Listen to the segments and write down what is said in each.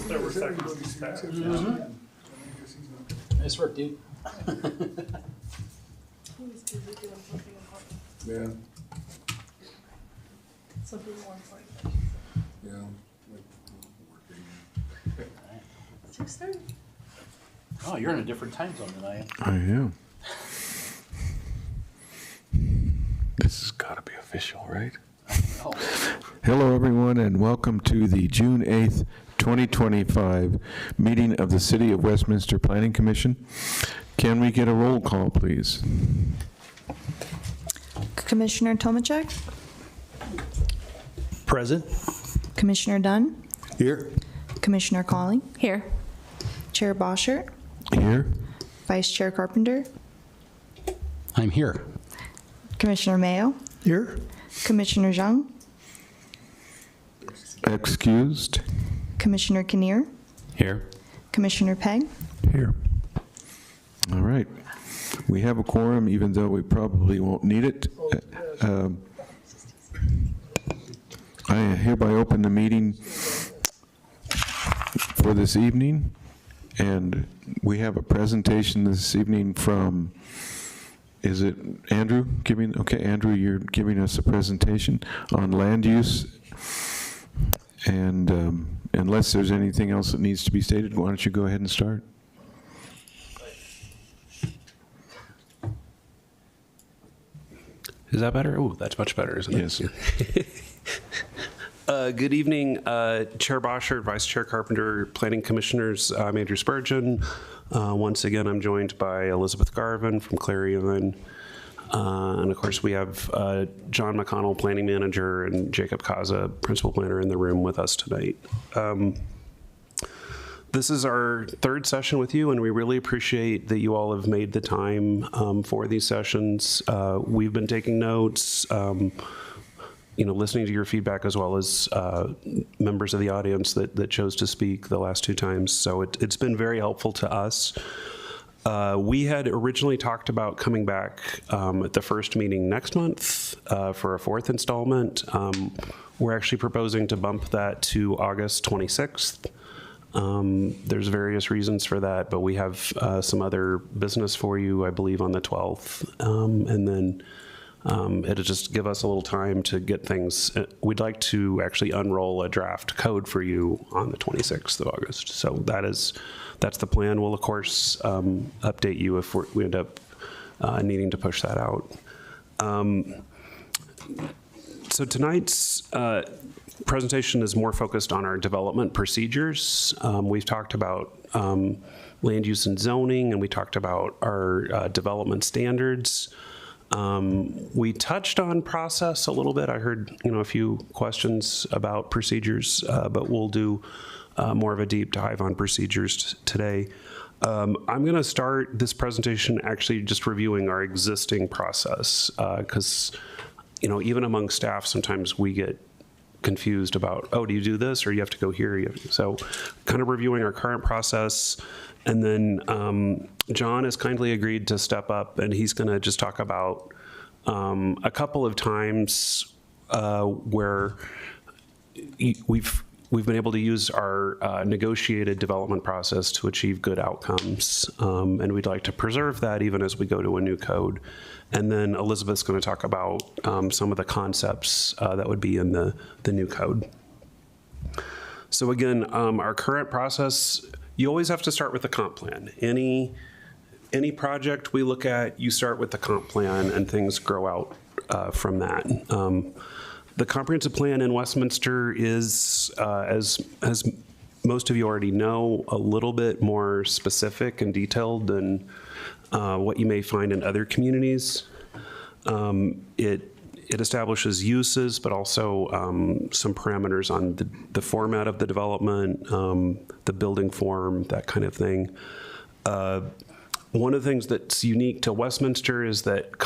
there were seconds to staff. Nice work, dude. Yeah, Something more important. yeah. 6:30. Oh, you're in a different time zone than I am. I am. This has got to be official, right? Oh, Hello, everyone, and welcome to the June 8th, 2025 meeting of the City of Westminster Planning Commission. Can we get a roll call, please? Commissioner Tomachek, Present. Commissioner Dunn, Here. Commissioner Colley, Here. Chair Boschert, Here. Vice Chair Carpenter, I'm here. Commissioner Mayo, Here. Commissioner Zhang, Excused. Commissioner Kinnear, Here. Commissioner Pegg. Here. All right. We have a quorum, even though we probably won't need it. I hereby open the meeting for this evening, and we have a presentation this evening from, is it Andrew giving? Okay, Andrew, you're giving us a presentation on land use. And unless there's anything else that needs to be stated, why don't you go ahead and start? Is that better? Oh, that's much better, isn't it? Yes. Good evening, Chair Boschert, Vice Chair Carpenter, Planning Commissioners. I'm Andrew Spurgeon. Once again, I'm joined by Elizabeth Garvin from Clarion. And of course, we have John McConnell, Planning Manager, and Jacob Kaza, Principal Planner, in the room with us tonight. This is our third session with you, and we really appreciate that you all have made the time for these sessions. We've been taking notes, listening to your feedback, as well as members of the audience that chose to speak the last two times. So it's been very helpful to us. We had originally talked about coming back at the first meeting next month for a fourth installment. We're actually proposing to bump that to August 26th. There's various reasons for that, but we have some other business for you, I believe, on the 12th. And then it'll just give us a little time to get things. We'd like to actually unroll a draft code for you on the 26th of August. So that's the plan. We'll, of course, update you if we end up needing to push that out. So tonight's presentation is more focused on our development procedures. We've talked about land use and zoning, and we talked about our development standards. We touched on process a little bit. I heard a few questions about procedures, but we'll do more of a deep dive on procedures today. I'm going to start this presentation actually just reviewing our existing process, because even among staff, sometimes we get confused about, oh, do you do this or you have to go here? So kind of reviewing our current process. And then John has kindly agreed to step up, and he's going to just talk about a couple of times where we've been able to use our negotiated development process to achieve good outcomes. And we'd like to preserve that even as we go to a new code. And then Elizabeth's going to talk about some of the concepts that would be in the new code. So again, our current process, you always have to start with the comp plan. Any project we look at, you start with the comp plan and things grow out from that. The comprehensive plan in Westminster is, as most of you already know, a little bit more specific and detailed than what you may find in other communities. It establishes uses, but also some parameters on the format of the development, the building form, that kind of thing. One of the things that's unique to Westminster is that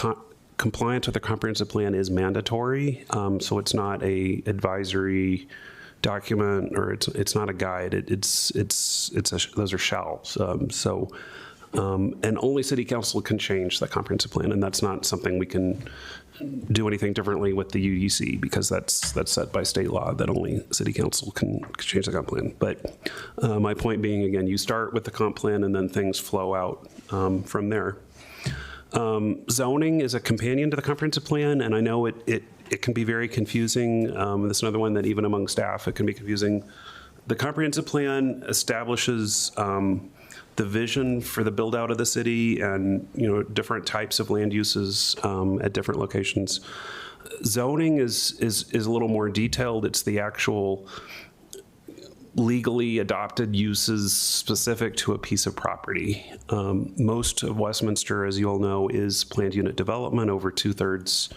compliance with the comprehensive plan is mandatory, so it's not a advisory document, or it's not a guide. Those are shells. So And only city council can change the comprehensive plan, and that's not something we can do anything differently with the UDC, because that's set by state law that only city council can change the comp plan. But my point being, again, you start with the comp plan and then things flow out from there. Zoning is a companion to the comprehensive plan, and I know it can be very confusing. That's another one that even among staff, it can be confusing. The comprehensive plan establishes the vision for the build out of the city and, different types of land uses at different locations. Zoning is a little more detailed. It's the actual legally adopted uses specific to a piece of property. Most of Westminster, as you all know, is planned unit development. Over 2/3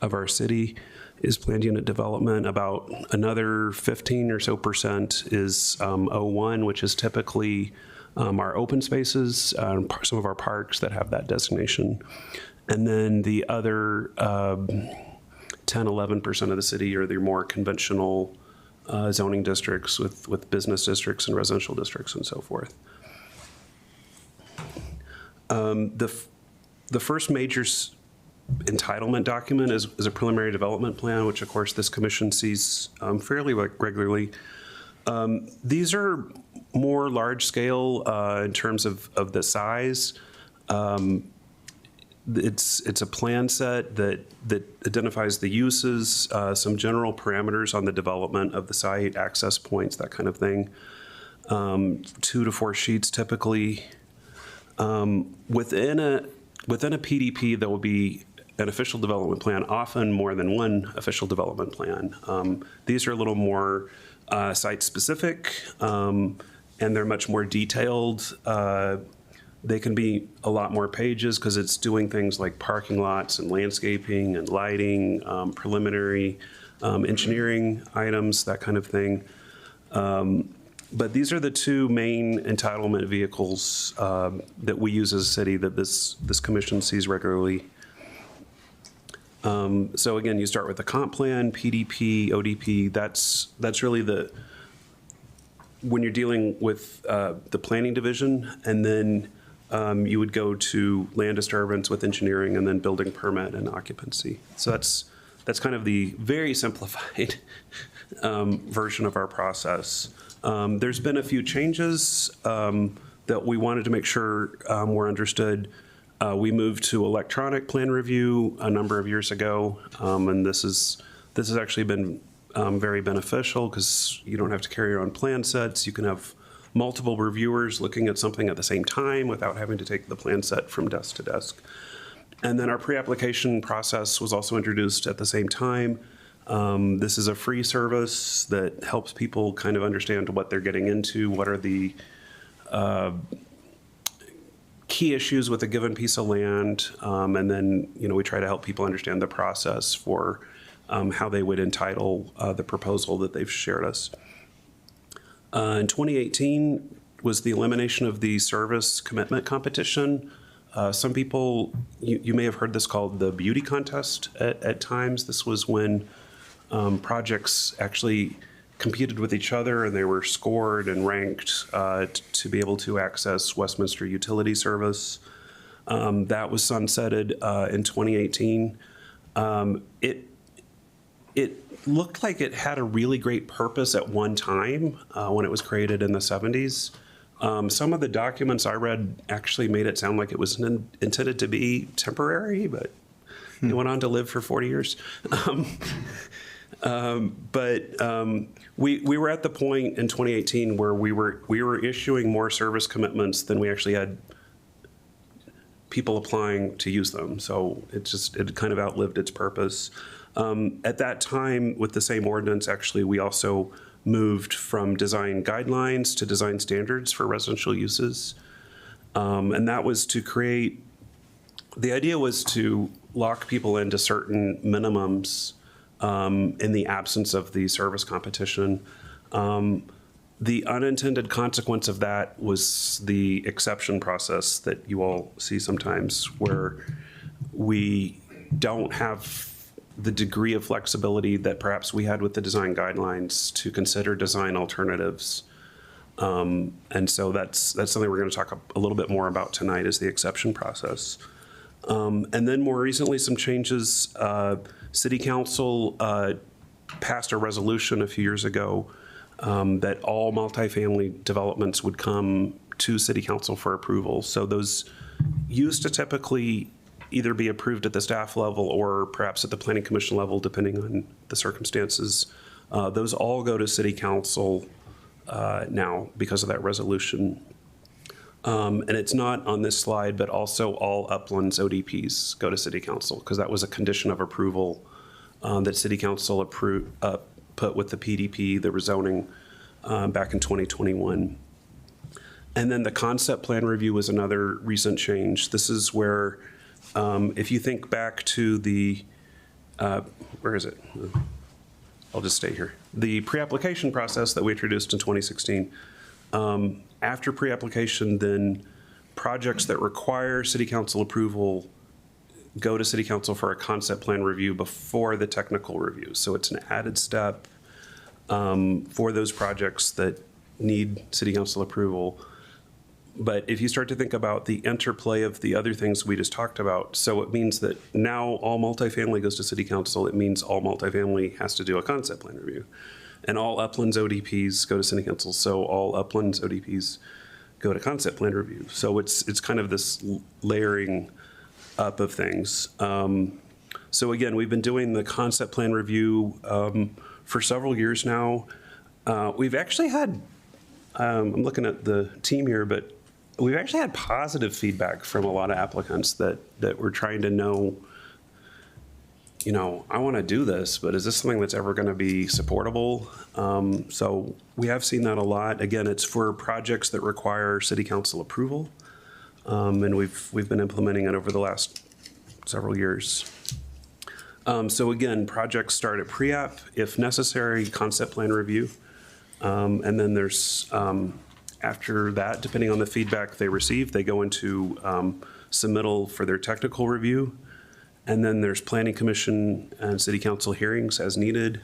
of our city is planned unit development. About another 15 or so % is O1, which is typically our open spaces, some of our parks that have that designation. And then the other 10, 11% of the city are the more conventional zoning districts with business districts and residential districts and so forth. The first major entitlement document is a preliminary development plan, which of course this commission sees fairly regularly. These are more large scale in terms of the size. It's a plan set that identifies the uses, some general parameters on the development of the site, access points, that kind of thing. 2 to 4 sheets typically. Within a PDP, there will be an official development plan, often more than one official development plan. These are a little more site specific, and they're much more detailed. They can be a lot more pages because it's doing things like parking lots and landscaping and lighting, preliminary engineering items, that kind of thing. But these are the two main entitlement vehicles that we use as a city that this commission sees regularly. So again, you start with the comp plan, PDP, ODP. That's really when you're dealing with the planning division, and then you would go to land disturbance with engineering, and then building permit and occupancy. So that's kind of the very simplified version of our process. There's been a few changes that we wanted to make sure were understood. We moved to electronic plan review a number of years ago, and this has actually been very beneficial because you don't have to carry your own plan sets. You can have multiple reviewers looking at something at the same time without having to take the plan set from desk to desk. And then our pre-application process was also introduced at the same time. This is a free service that helps people kind of understand what they're getting into, what are the key issues with a given piece of land, and then we try to help people understand the process for how they would entitle the proposal that they've shared us. In 2018 was the elimination of the service commitment competition. Some people, you may have heard this called the beauty contest at times. This was when projects actually competed with each other, and they were scored and ranked to be able to access Westminster utility service. That was sunsetted in 2018. It looked like it had a really great purpose at one time when it was created in the 70s. Some of the documents I read actually made it sound like it was intended to be temporary, but it went on to live for 40 years. We were at the point in 2018 where we were issuing more service commitments than we actually had people applying to use them. So it kind of outlived its purpose. At that time, with the same ordinance, actually, we also moved from design guidelines to design standards for residential uses. And that was to create, the idea was to lock people into certain minimums in the absence of the service competition. The unintended consequence of that was the exception process that you all see sometimes, where we don't have the degree of flexibility that perhaps we had with the design guidelines to consider design alternatives. And so that's something we're going to talk a little bit more about tonight, is the exception process. And then more recently, some changes. City Council passed a resolution a few years ago that all multifamily developments would come to City Council for approval. So those used to typically either be approved at the staff level or perhaps at the Planning Commission level, depending on the circumstances. Those all go to City Council now because of that resolution. And it's not on this slide, but also all Uplands ODPs go to City Council, because that was a condition of approval that City Council put with the PDP, the rezoning, back in 2021. And then the concept plan review was another recent change. This is where, if you think back to the, where is it? I'll just stay here. The pre-application process that we introduced in 2016. After pre-application, then projects that require City Council approval go to City Council for a concept plan review before the technical review. So it's an added step for those projects that need City Council approval. But if you start to think about the interplay of the other things we just talked about, so it means that now all multifamily goes to City Council. It means all multifamily has to do a concept plan review. And all Uplands ODPs go to City Council, so all Uplands ODPs go to concept plan review. So it's kind of this layering up of things. So again, we've been doing the concept plan review for several years now. We've actually had, I'm looking at the team here, but we've actually had positive feedback from a lot of applicants that were trying to know, you know, I want to do this, but is this something that's ever going to be supportable? So we have seen that a lot. Again, it's for projects that require City Council approval, and we've been implementing it over the last several years. So again, projects start at pre-app, if necessary, concept plan review, and then there's after that, depending on the feedback they receive, they go into submittal for their technical review. And then there's Planning Commission and City Council hearings as needed.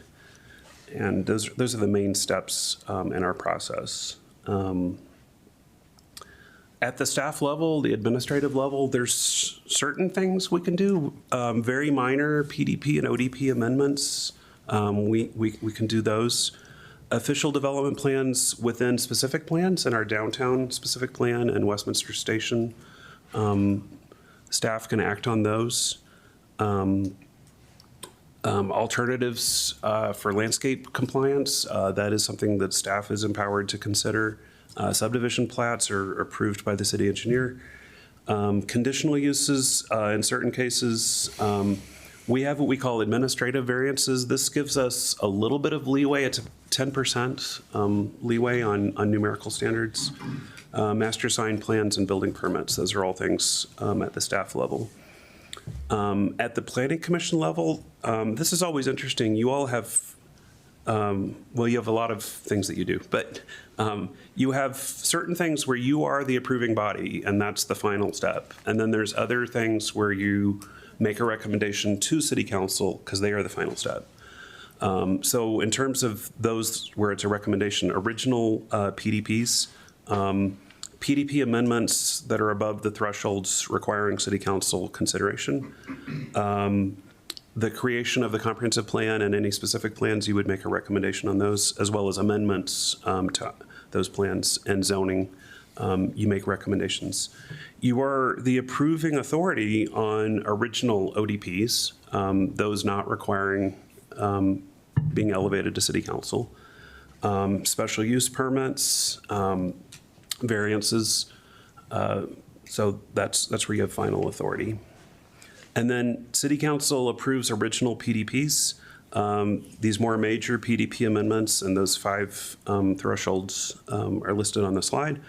And those are the main steps in our process. At the staff level, the administrative level, there's certain things we can do. Very minor PDP and ODP amendments, we can do those. Official development plans within specific plans in our downtown specific plan and Westminster Station, staff can act on those. Alternatives for landscape compliance, that is something that staff is empowered to consider. Subdivision plats are approved by the city engineer. Conditional uses, in certain cases, we have what we call administrative variances. This gives us a little bit of leeway. It's 10% leeway on numerical standards. Master sign plans and building permits, those are all things at the staff level. At the Planning Commission level, this is always interesting. You all have, well, you have a lot of things that you do, but you have certain things where you are the approving body, and that's the final step. And then there's other things where you make a recommendation to City Council because they are the final step. So in terms of those where it's a recommendation, original PDPs, PDP amendments that are above the thresholds requiring City Council consideration, the creation of the comprehensive plan and any specific plans, you would make a recommendation on those, as well as amendments to those plans and zoning, you make recommendations. You are the approving authority on original ODPs, those not requiring being elevated to City Council. Special use permits, variances, so that's where you have final authority. And then City Council approves original PDPs. These more major PDP amendments and those 5 thresholds are listed on the slide.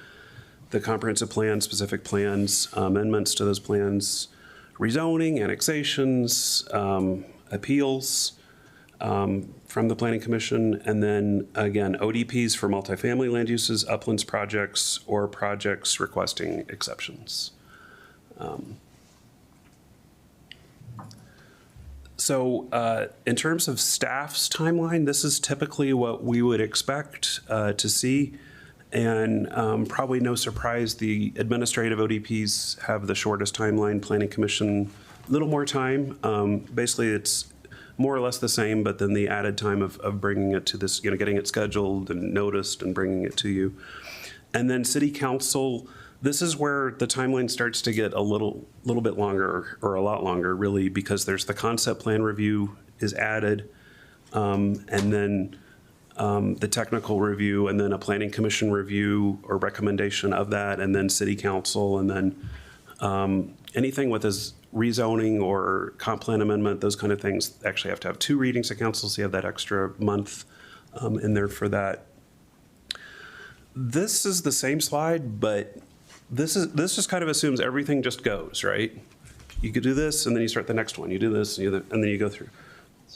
The comprehensive plan, specific plans, amendments to those plans, rezoning, annexations, appeals from the Planning Commission, and then again, ODPs for multifamily land uses, uplands projects, or projects requesting exceptions. So in terms of staff's timeline, this is typically what we would expect to see. And probably no surprise, the administrative ODPs have the shortest timeline, Planning Commission, a little more time. Basically, it's more or less the same, but then the added time of bringing it to this, getting it scheduled and noticed and bringing it to you. And then City Council, this is where the timeline starts to get a little bit longer, or a lot longer, really, because there's the concept plan review is added, and then the technical review, and then a Planning Commission review or recommendation of that, and then City Council, and then anything with this rezoning or comp plan amendment, those kind of things actually have to have 2 readings at council, so you have that extra month in there for that. This is the same slide, but this just kind of assumes everything just goes, right? You could do this, and then you start the next one. You do this, and then you go through.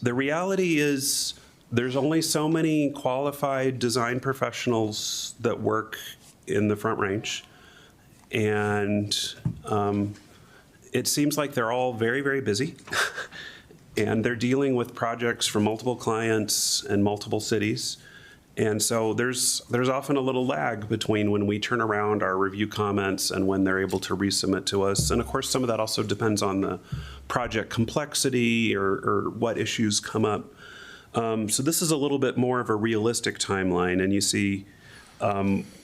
The reality is there's only so many qualified design professionals that work in the Front Range, and it seems like they're all very, very busy, and they're dealing with projects from multiple clients and multiple cities. And so there's often a little lag between when we turn around our review comments and when they're able to resubmit to us. And of course, some of that also depends on the project complexity or what issues come up. So this is a little bit more of a realistic timeline. And you see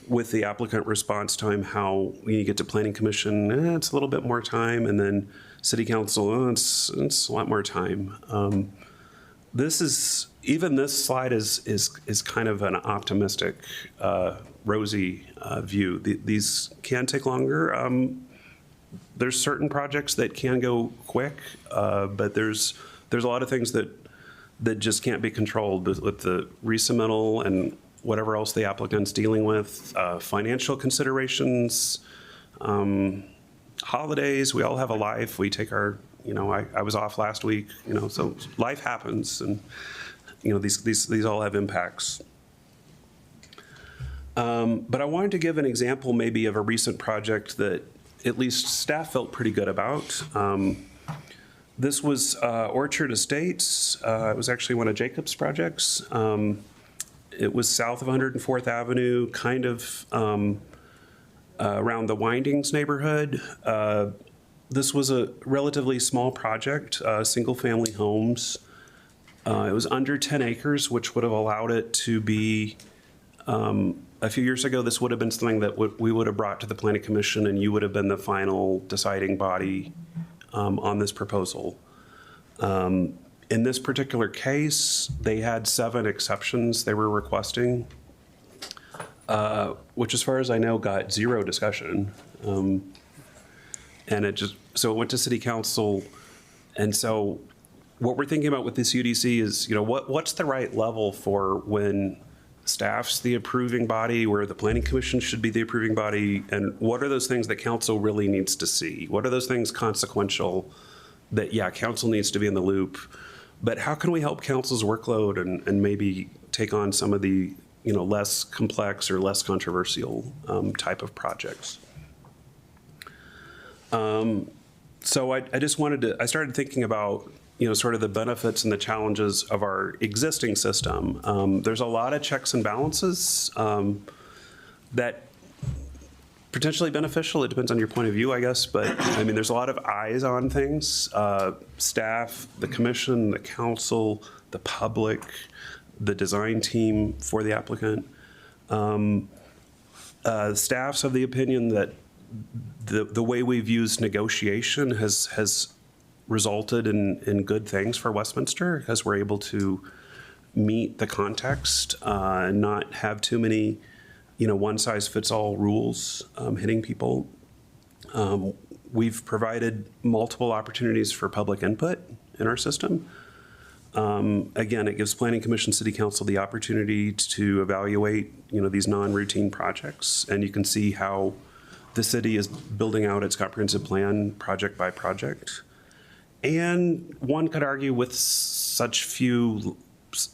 with the applicant response time, how when you get to Planning Commission, it's a little bit more time. And then City Council, it's a lot more time. Even this slide is kind of an optimistic, rosy view. These can take longer. There's certain projects that can go quick, but there's a lot of things that just can't be controlled with the resubmittal and whatever else the applicant's dealing with, financial considerations, holidays. We all have a life. We take our, I was off last week, so life happens, and these all have impacts. But I wanted to give an example maybe of a recent project that at least staff felt pretty good about. This was Orchard Estates. It was actually one of Jacob's projects. It was south of 104th Avenue, kind of around the Windings neighborhood. This was a relatively small project, single-family homes. It was under 10 acres, which would have allowed it to be, a few years ago, this would have been something that we would have brought to the Planning Commission, and you would have been the final deciding body on this proposal. In this particular case, they had 7 exceptions they were requesting, which as far as I know got 0 discussion. And it went to City Council. And so what we're thinking about with this UDC is, what's the right level for when staff's the approving body, where the Planning Commission should be the approving body, and what are those things that council really needs to see? What are those things consequential that, council needs to be in the loop? But how can we help council's workload and maybe take on some of the, less complex or less controversial type of projects? So I just I started thinking about, sort of the benefits and the challenges of our existing system. There's a lot of checks and balances that potentially beneficial. It depends on your point of view, I guess. But there's a lot of eyes on things. Staff, the commission, the council, the public, the design team for the applicant. Staff's of the opinion that the way we've used negotiation has resulted in good things for Westminster, because we're able to meet the context and not have too many one-size-fits-all rules hitting people. We've provided multiple opportunities for public input in our system. Again, it gives Planning Commission, City Council the opportunity to evaluate, these non-routine projects, and you can see how the city is building out its comprehensive plan project by project. And one could argue, with such few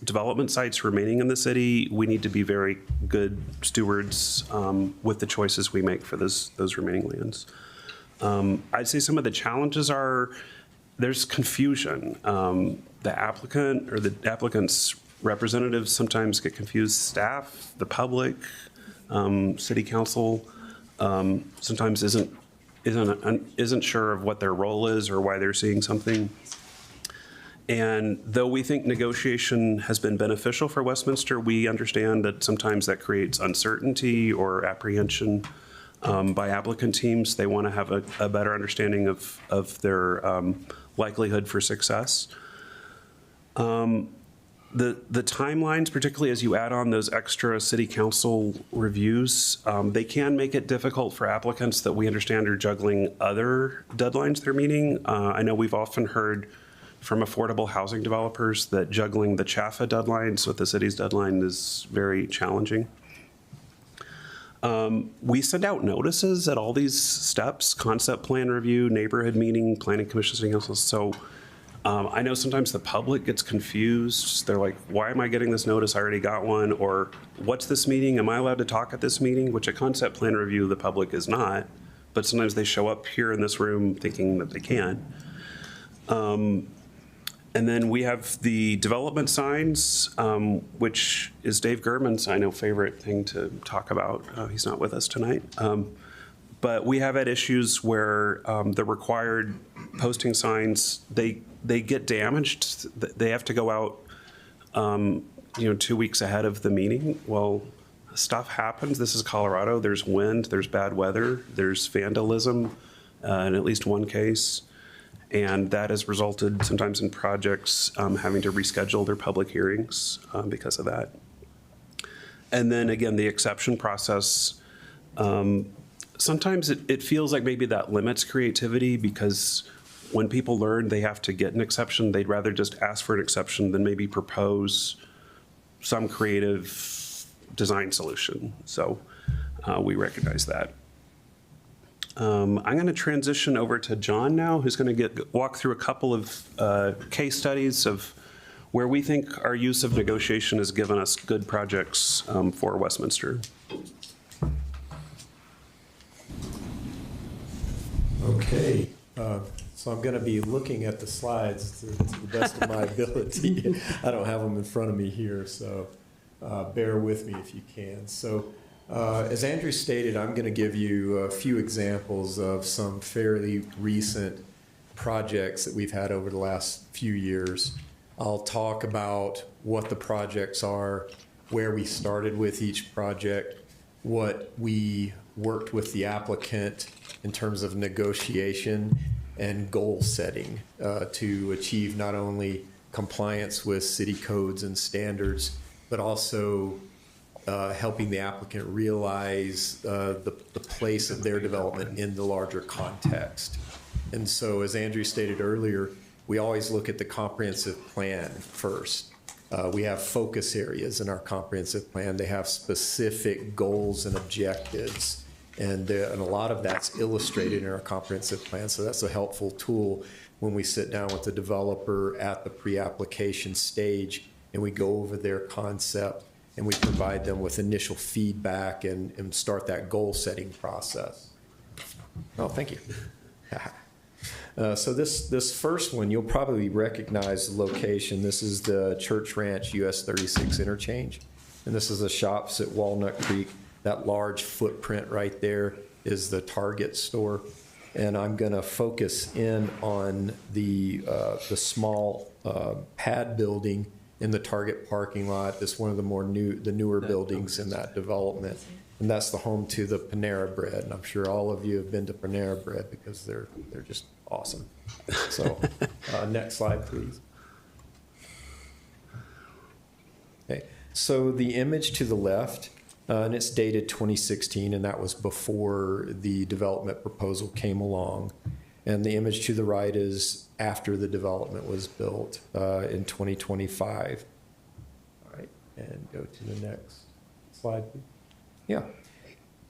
development sites remaining in the city, we need to be very good stewards with the choices we make for those remaining lands. I'd say some of the challenges are there's confusion. The applicant or the applicant's representatives sometimes get confused, staff, the public. City council sometimes isn't sure of what their role is or why they're seeing something. And though we think negotiation has been beneficial for Westminster, we understand that sometimes that creates uncertainty or apprehension by applicant teams. They want to have a better understanding of their likelihood for success. The timelines, particularly as you add on those extra city council reviews, they can make it difficult for applicants that we understand are juggling other deadlines they're meeting. I know we've often heard from affordable housing developers that juggling the CHAFA deadlines with the city's deadline is very challenging. We send out notices at all these steps: concept plan review, neighborhood meeting, planning commission, city council. So I know sometimes the public gets confused. They're like, why am I getting this notice? I already got one. Or what's this meeting? Am I allowed to talk at this meeting? Which a concept plan review, the public is not. But sometimes they show up here in this room thinking that they can. And then we have the development signs, which is Dave German's, I know, favorite thing to talk about. He's not with us tonight. But we have had issues where the required posting signs, they get damaged. They have to go out, 2 weeks ahead of the meeting. Well, stuff happens. This is Colorado. There's wind, there's bad weather, there's vandalism in at least one case. And that has resulted sometimes in projects having to reschedule their public hearings because of that. And then again, the exception process, sometimes it feels like maybe that limits creativity, because when people learn they have to get an exception, they'd rather just ask for an exception than maybe propose some creative design solution. So we recognize that. I'm going to transition over to John now, who's going to walk through a couple of case studies of where we think our use of negotiation has given us good projects for Westminster. Okay, so I'm going to be looking at the slides to the best of my ability. I don't have them in front of me here, so bear with me if you can. So as Andrew stated, I'm going to give you a few examples of some fairly recent projects that we've had over the last few years. I'll talk about what the projects are, where we started with each project, what we worked with the applicant in terms of negotiation and goal setting to achieve not only compliance with city codes and standards, but also helping the applicant realize the place of their development in the larger context. And so, as Andrew stated earlier, we always look at the comprehensive plan first. We have focus areas in our comprehensive plan. They have specific goals and objectives, and a lot of that's illustrated in our comprehensive plan. So that's a helpful tool when we sit down with the developer at the pre-application stage and we go over their concept and we provide them with initial feedback and start that goal-setting process. Oh, thank you. So this first one, you'll probably recognize the location. This is the Church Ranch US 36 interchange, and this is the shops at Walnut Creek. That large footprint right there is the Target store, and I'm going to focus in on the small pad building in the Target parking lot. It's one of the newer buildings in that development. And that's the home to the Panera Bread. And I'm sure all of you have been to Panera Bread because they're just awesome. So next slide, please. Okay, so the image to the left, and it's dated 2016, and that was before the development proposal came along. And the image to the right is after the development was built in 2025. All right, and go to the next slide, please. Yeah.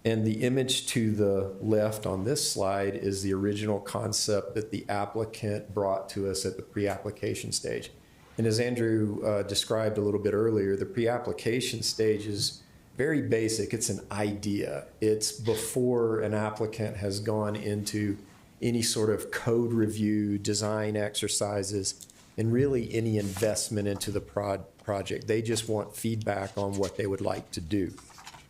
And the image to the left on this slide is the original concept that the applicant brought to us at the pre-application stage. And as Andrew described a little bit earlier, the pre-application stage is very basic. It's an idea. It's before an applicant has gone into any sort of code review, design exercises, and really any investment into the project. They just want feedback on what they would like to do.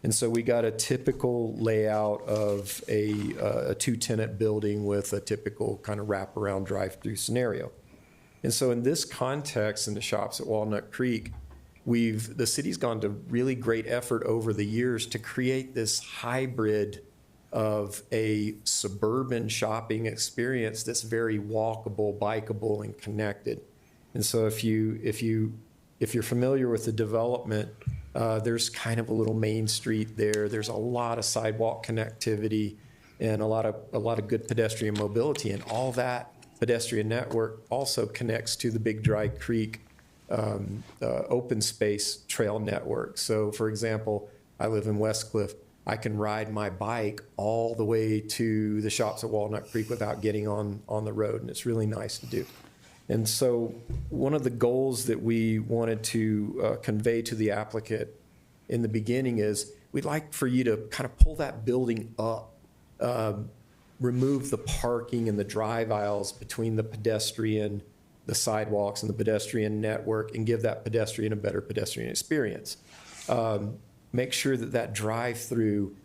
And so we got a typical layout of a two-tenant building with a typical kind of wraparound drive-through scenario. And so in this context, in the Shops at Walnut Creek, the city's gone to really great effort over the years to create this hybrid of a suburban shopping experience that's very walkable, bikeable, and connected. And so if you're familiar with the development, there's kind of a little main street there. There's a lot of sidewalk connectivity and a lot of good pedestrian mobility, and all that pedestrian network also connects to the Big Dry Creek open space trail network. So, for example, I live in Westcliff. I can ride my bike all the way to the Shops at Walnut Creek without getting on the road, and it's really nice to do. And so one of the goals that we wanted to convey to the applicant in the beginning is we'd like for you to kind of pull that building up, remove the parking and the drive aisles between the sidewalks and the pedestrian network, and give that pedestrian a better pedestrian experience. Make sure that drive-through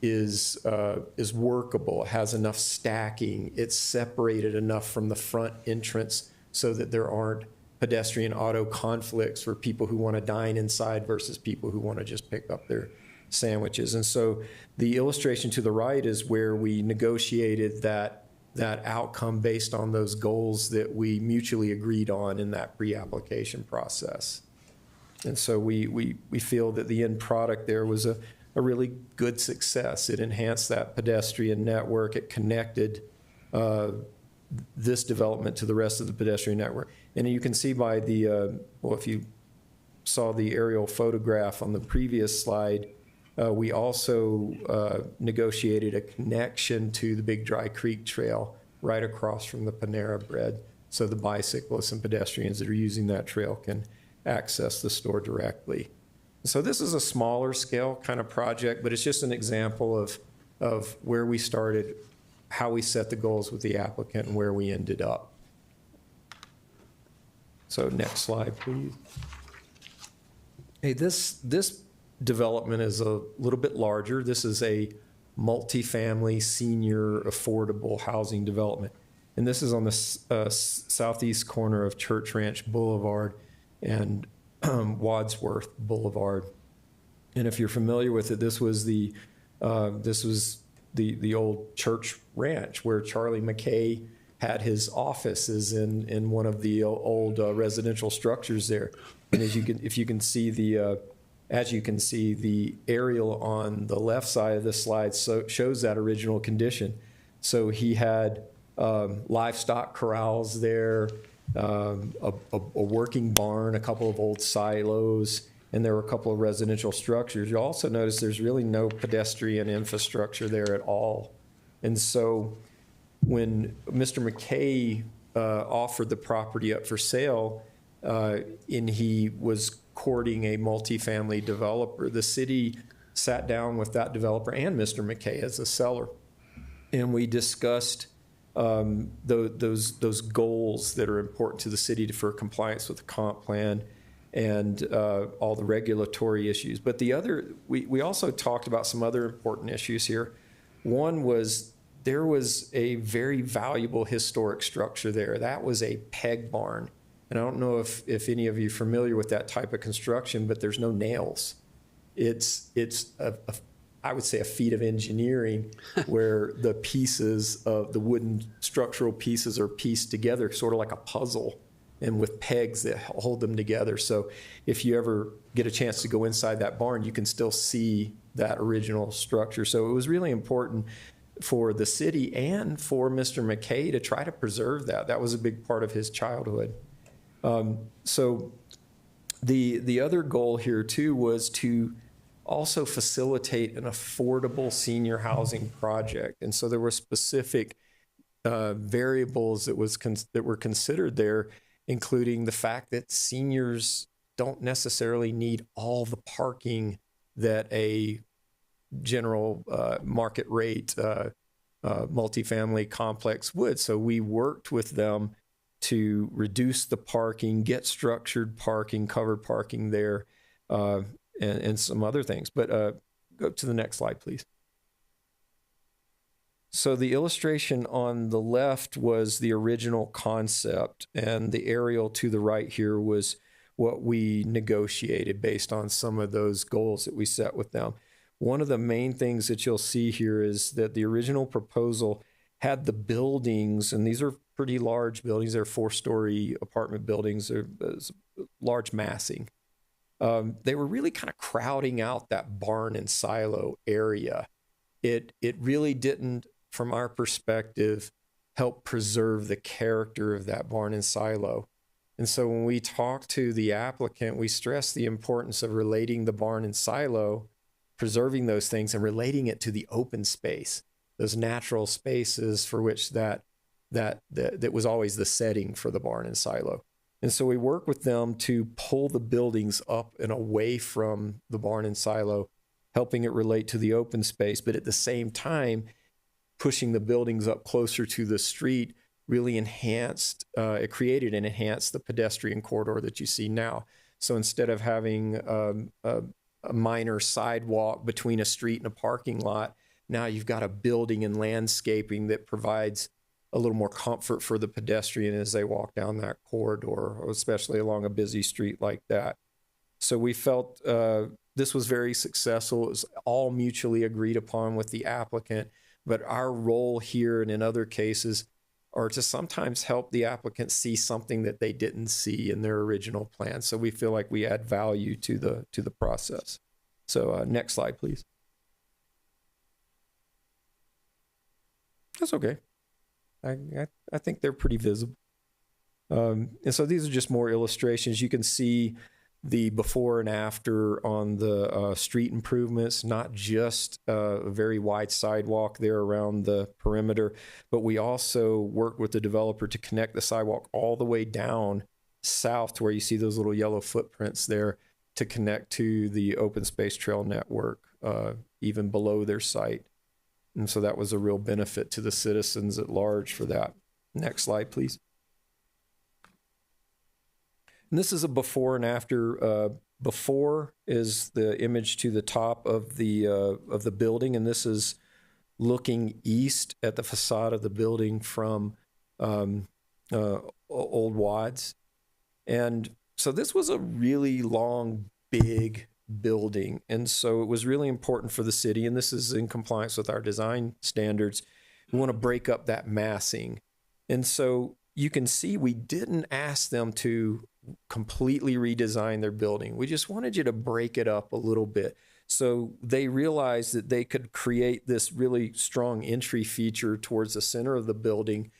is workable, it has enough stacking, it's separated enough from the front entrance so that there aren't pedestrian auto conflicts for people who want to dine inside versus people who want to just pick up their sandwiches. And so the illustration to the right is where we negotiated that outcome based on those goals that we mutually agreed on in that pre-application process. And so we feel that the end product there was a really good success. It enhanced that pedestrian network. It connected this development to the rest of the pedestrian network. And you can see by if you saw the aerial photograph on the previous slide, we also negotiated a connection to the Big Dry Creek Trail right across from the Panera Bread, so the bicyclists and pedestrians that are using that trail can access the store directly. So this is a smaller scale kind of project, but it's just an example of where we started, how we set the goals with the applicant, and where we ended up. So next slide, please. Hey, this development is a little bit larger. This is a multifamily senior affordable housing development. And this is on the southeast corner of Church Ranch Boulevard and Wadsworth Boulevard. And if you're familiar with it, this was the old church ranch where Charlie Mackay had his offices in one of the old residential structures there. And as you can see the aerial on the left side of the slide shows that original condition. So he had livestock corrals there, a working barn, a couple of old silos, and there were a couple of residential structures. You'll also notice there's really no pedestrian infrastructure there at all. And so when Mr. McKay offered the property up for sale, and he was courting a multifamily developer, the city sat down with that developer and Mr. McKay as a seller, and we discussed those goals that are important to the city for compliance with the comp plan and all the regulatory issues. But we also talked about some other important issues here. One was there was a very valuable historic structure there. That was a peg barn. And I don't know if any of you are familiar with that type of construction, but there's no nails. It's I would say a feat of engineering where the pieces of the wooden structural pieces are pieced together sort of like a puzzle and with pegs that hold them together. So if you ever get a chance to go inside that barn, you can still see that original structure. So it was really important for the city and for Mr. McKay to try to preserve that. That was a big part of his childhood. So the other goal here too was to also facilitate an affordable senior housing project. And so there were specific variables that were considered there, including the fact that seniors don't necessarily need all the parking that a general market rate multifamily complex would. So we worked with them to reduce the parking, get structured parking, covered parking there, and some other things. But go to the next slide, please. So the illustration on the left was the original concept, and the aerial to the right here was what we negotiated based on some of those goals that we set with them. One of the main things that you'll see here is that the original proposal had the buildings, and these are pretty large buildings. They're 4-story apartment buildings. They're large massing. They were really kind of crowding out that barn and silo area. It really didn't, from our perspective, help preserve the character of that barn and silo. And so when we talk to the applicant, we stress the importance of relating the barn and silo, preserving those things, and relating it to the open space, those natural spaces for which that was always the setting for the barn and silo. And so we work with them to pull the buildings up and away from the barn and silo, helping it relate to the open space, but at the same time, pushing the buildings up closer to the street really enhanced, it created and enhanced the pedestrian corridor that you see now. So instead of having a minor sidewalk between a street and a parking lot, now you've got a building and landscaping that provides a little more comfort for the pedestrian as they walk down that corridor, especially along a busy street like that. So we felt this was very successful. It was all mutually agreed upon with the applicant, but our role here and in other cases are to sometimes help the applicant see something that they didn't see in their original plan. So we feel like we add value to the process. So next slide, please. That's okay. I think they're pretty visible. And so these are just more illustrations. You can see the before and after on the street improvements, not just a very wide sidewalk there around the perimeter, but we also work with the developer to connect the sidewalk all the way down south to where you see those little yellow footprints there to connect to the open space trail network, even below their site. And so that was a real benefit to the citizens at large for that. Next slide, please. And this is a before and after. Before is the image to the top of the building, and this is looking east at the facade of the building from Old Wads. And so this was a really long, big building, and so it was really important for the city, and this is in compliance with our design standards. We want to break up that massing, and so you can see we didn't ask them to completely redesign their building. We just wanted you to break it up a little bit. So they realized that they could create this really strong entry feature towards the center of the building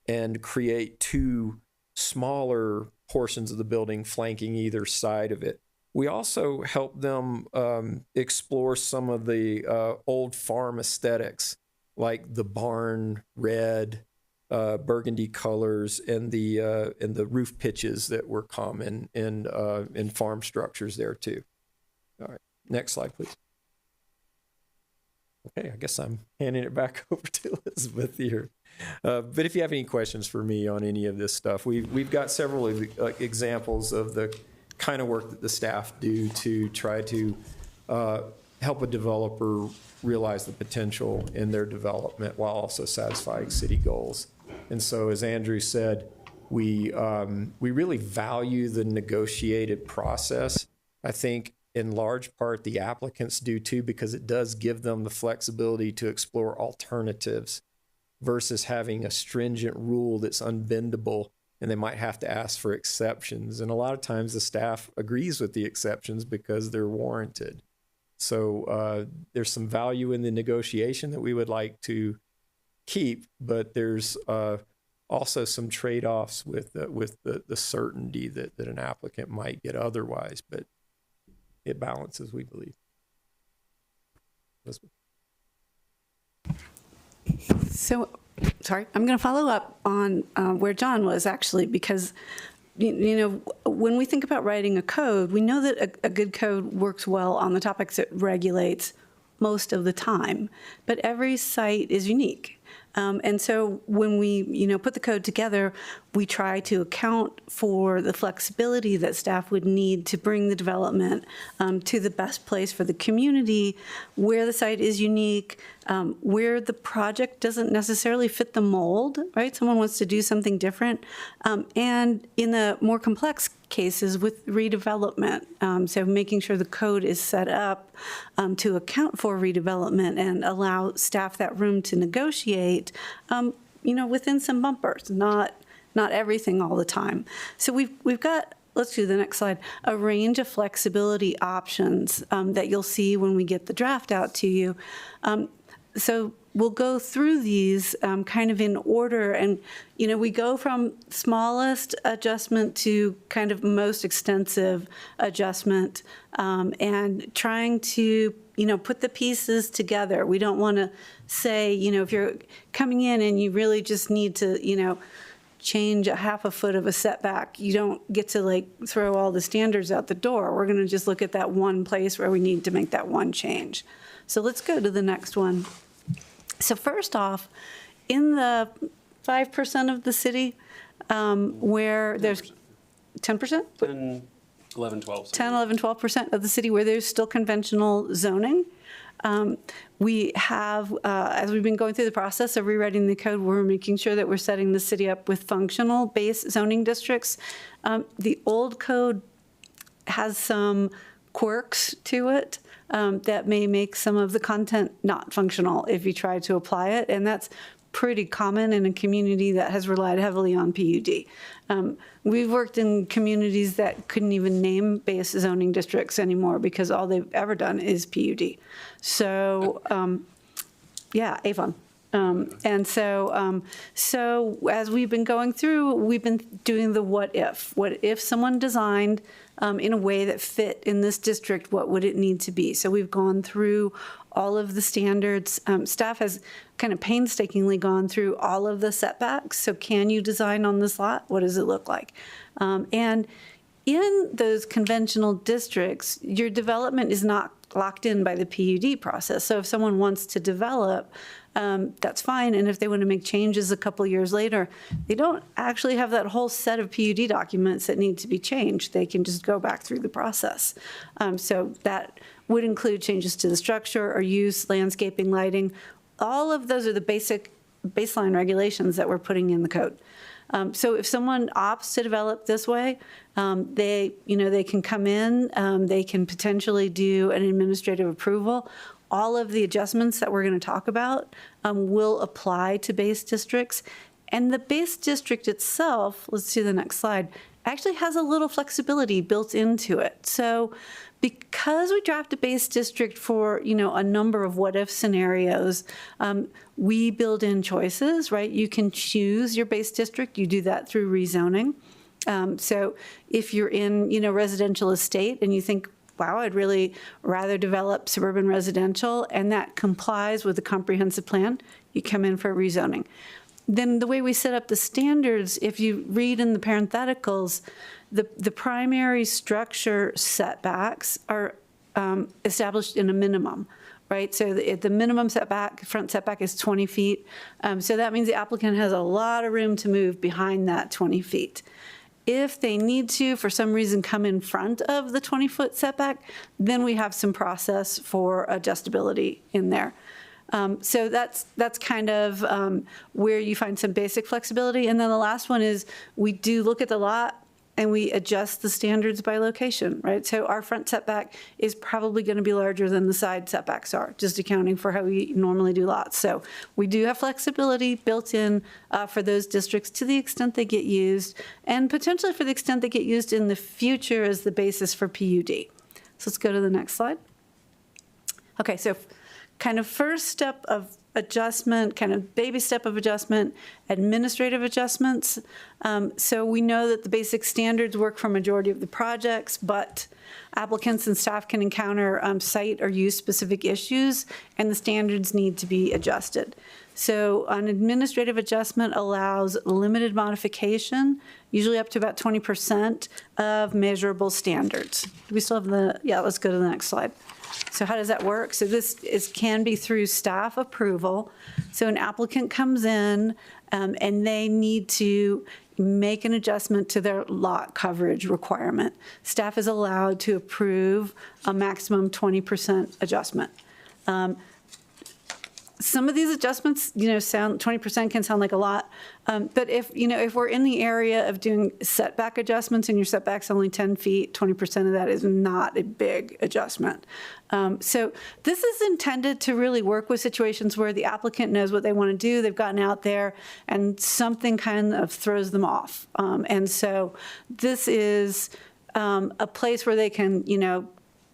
and create 2 smaller portions of the building flanking either side of it. We also helped them explore some of the old farm aesthetics, like the barn red, burgundy colors, and the roof pitches that were common in farm structures there too. All right, next slide, please. Okay, I guess I'm handing it back over to Elizabeth here. But if you have any questions for me on any of this stuff, we've got several examples of the kind of work that the staff do to try to help a developer realize the potential in their development while also satisfying city goals. And so, as Andrew said, we really value the negotiated process. I think in large part the applicants do too, because it does give them the flexibility to explore alternatives versus having a stringent rule that's unbendable, and they might have to ask for exceptions. And a lot of times the staff agrees with the exceptions because they're warranted. So there's some value in the negotiation that we would like to keep, but there's also some trade-offs with the certainty that an applicant might get otherwise, but it balances, we believe. Elizabeth. So, sorry, I'm going to follow up on where John was actually, because you know, when we think about writing a code, we know that a good code works well on the topics it regulates most of the time, but every site is unique. And so when we, put the code together, we try to account for the flexibility that staff would need to bring the development to the best place for the community, where the site is unique, where the project doesn't necessarily fit the mold, right? Someone wants to do something different. And in the more complex cases with redevelopment, so making sure the code is set up to account for redevelopment and allow staff that room to negotiate, within some bumpers, not everything all the time. So we've got, let's do the next slide, a range of flexibility options that you'll see when we get the draft out to you. So we'll go through these kind of in order, and we go from smallest adjustment to kind of most extensive adjustment, and trying to put the pieces together. We don't want to say, if you're coming in and you really just need to, change a half a foot of a setback, you don't get to throw all the standards out the door. We're going to just look at that one place where we need to make that one change. So let's go to the next one. So first off, in the 5% of the city where there's 10%? 10, 11, 12. 10, 11, 12% of the city where there's still conventional zoning. We have, as we've been going through the process of rewriting the code, we're making sure that we're setting the city up with functional base zoning districts. The old code has some quirks to it that may make some of the content not functional if you try to apply it, and that's pretty common in a community that has relied heavily on PUD. We've worked in communities that couldn't even name base zoning districts anymore because all they've ever done is PUD. So, Avon. And so as we've been going through, we've been doing the what if. What if someone designed in a way that fit in this district, what would it need to be? So we've gone through all of the standards. Staff has kind of painstakingly gone through all of the setbacks. So can you design on this lot? What does it look like? And in those conventional districts, your development is not locked in by the PUD process. So if someone wants to develop, that's fine. And if they want to make changes a couple years later, they don't actually have that whole set of PUD documents that need to be changed. They can just go back through the process. So that would include changes to the structure or use, landscaping, lighting. All of those are the baseline regulations that we're putting in the code. So if someone opts to develop this way, they can come in, they can potentially do an administrative approval. All of the adjustments that we're going to talk about will apply to base districts. And the base district itself, let's see the next slide, actually has a little flexibility built into it. So because we draft a base district for, a number of what if scenarios, we build in choices, right? You can choose your base district. You do that through rezoning. So if you're in, residential estate and you think, wow, I'd really rather develop suburban residential, and that complies with the comprehensive plan, you come in for rezoning. Then the way we set up the standards, if you read in the parentheticals, the primary structure setbacks are established in a minimum, right? So the minimum setback, front setback is 20 feet. So that means the applicant has a lot of room to move behind that 20 feet. If they need to, for some reason, come in front of the 20-foot setback, then we have some process for adjustability in there. So that's kind of where you find some basic flexibility. And then the last one is we do look at the lot and we adjust the standards by location, right? So our front setback is probably going to be larger than the side setbacks are, just accounting for how we normally do lots. So we do have flexibility built in for those districts to the extent they get used, and potentially for the extent they get used in the future as the basis for PUD. So let's go to the next slide. Okay, so kind of first step of adjustment, kind of baby step of adjustment, administrative adjustments. So we know that the basic standards work for majority of the projects, but applicants and staff can encounter site or use specific issues, and the standards need to be adjusted. So an administrative adjustment allows limited modification, usually up to about 20% of measurable standards. Do we still have let's go to the next slide. So how does that work? So this can be through staff approval. So an applicant comes in and they need to make an adjustment to their lot coverage requirement. Staff is allowed to approve a maximum 20% adjustment. Some of these adjustments, 20% can sound like a lot. But if we're in the area of doing setback adjustments and your setback's only 10 feet, 20% of that is not a big adjustment. So this is intended to really work with situations where the applicant knows what they want to do. They've gotten out there and something kind of throws them off. And so this is a place where they can,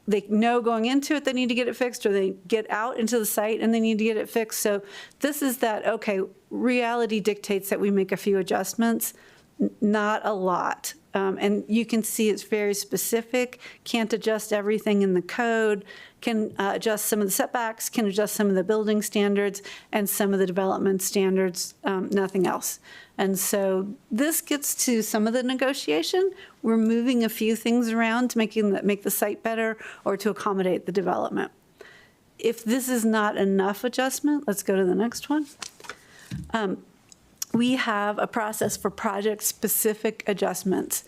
they know going into it they need to get it fixed, or they get out into the site and they need to get it fixed. So this is that, okay, reality dictates that we make a few adjustments, not a lot. And you can see it's very specific, can't adjust everything in the code, can adjust some of the setbacks, can adjust some of the building standards and some of the development standards, nothing else. And so this gets to some of the negotiation. We're moving a few things around to make the site better or to accommodate the development. If this is not enough adjustment, let's go to the next one. We have a process for project-specific adjustments.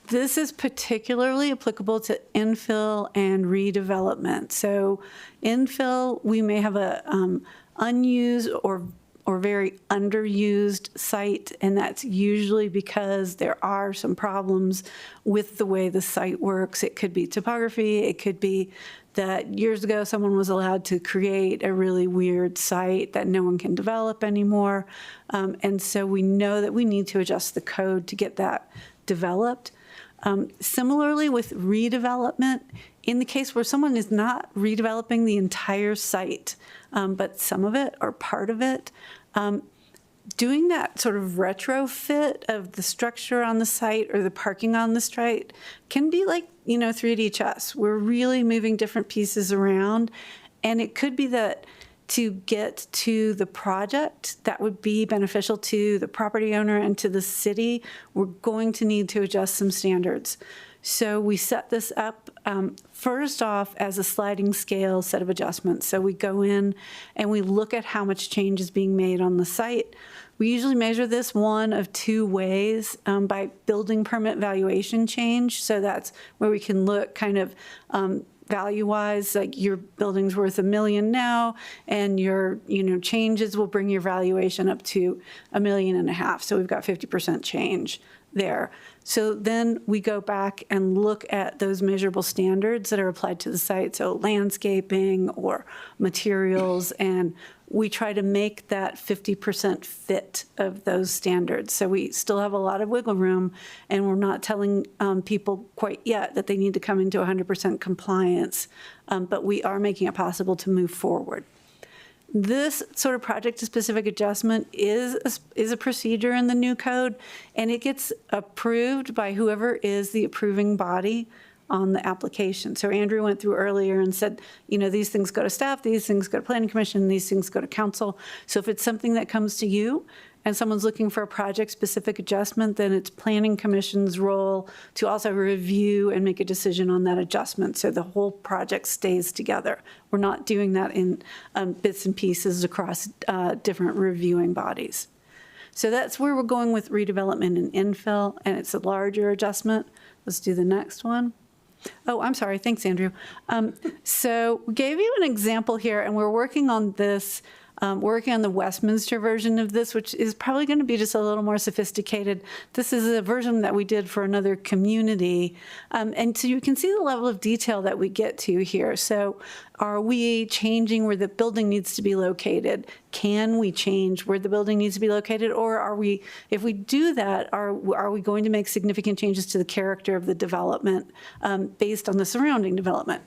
This is particularly applicable to infill and redevelopment. So infill, we may have a unused or very underused site, and that's usually because there are some problems with the way the site works. It could be topography, it could be that years ago someone was allowed to create a really weird site that no one can develop anymore. And so we know that we need to adjust the code to get that developed. Similarly with redevelopment, in the case where someone is not redeveloping the entire site, but some of it or part of it, doing that sort of retrofit of the structure on the site or the parking on the site can be like, 3D chess. We're really moving different pieces around, and it could be that to get to the project that would be beneficial to the property owner and to the city, we're going to need to adjust some standards. So we set this up first off as a sliding scale set of adjustments. So we go in and we look at how much change is being made on the site. We usually measure this one of two ways, by building permit valuation change. So that's where we can look kind of value-wise, like your building's worth $1 million now, and your changes will bring your valuation up to $1.5 million. So we've got 50% change there. So then we go back and look at those measurable standards that are applied to the site, so landscaping or materials, and we try to make that 50% fit of those standards. So we still have a lot of wiggle room, and we're not telling people quite yet that they need to come into 100% compliance, but we are making it possible to move forward. This sort of project-specific adjustment is a procedure in the new code, and it gets approved by whoever is the approving body on the application. So Andrew went through earlier and said, these things go to staff, these things go to planning commission, these things go to council. So if it's something that comes to you and someone's looking for a project-specific adjustment, then it's planning commission's role to also review and make a decision on that adjustment so the whole project stays together. We're not doing that in bits and pieces across different reviewing bodies. So that's where we're going with redevelopment and infill, and it's a larger adjustment. Let's do the next one. Oh, I'm sorry. Thanks, Andrew. So we gave you an example here, and we're working on this. Working on the Westminster version of this, which is probably going to be just a little more sophisticated. This is a version that we did for another community. And so you can see the level of detail that we get to here. So are we changing where the building needs to be located? Can we change where the building needs to be located? Or are we, if we do that, are we going to make significant changes to the character of the development based on the surrounding development?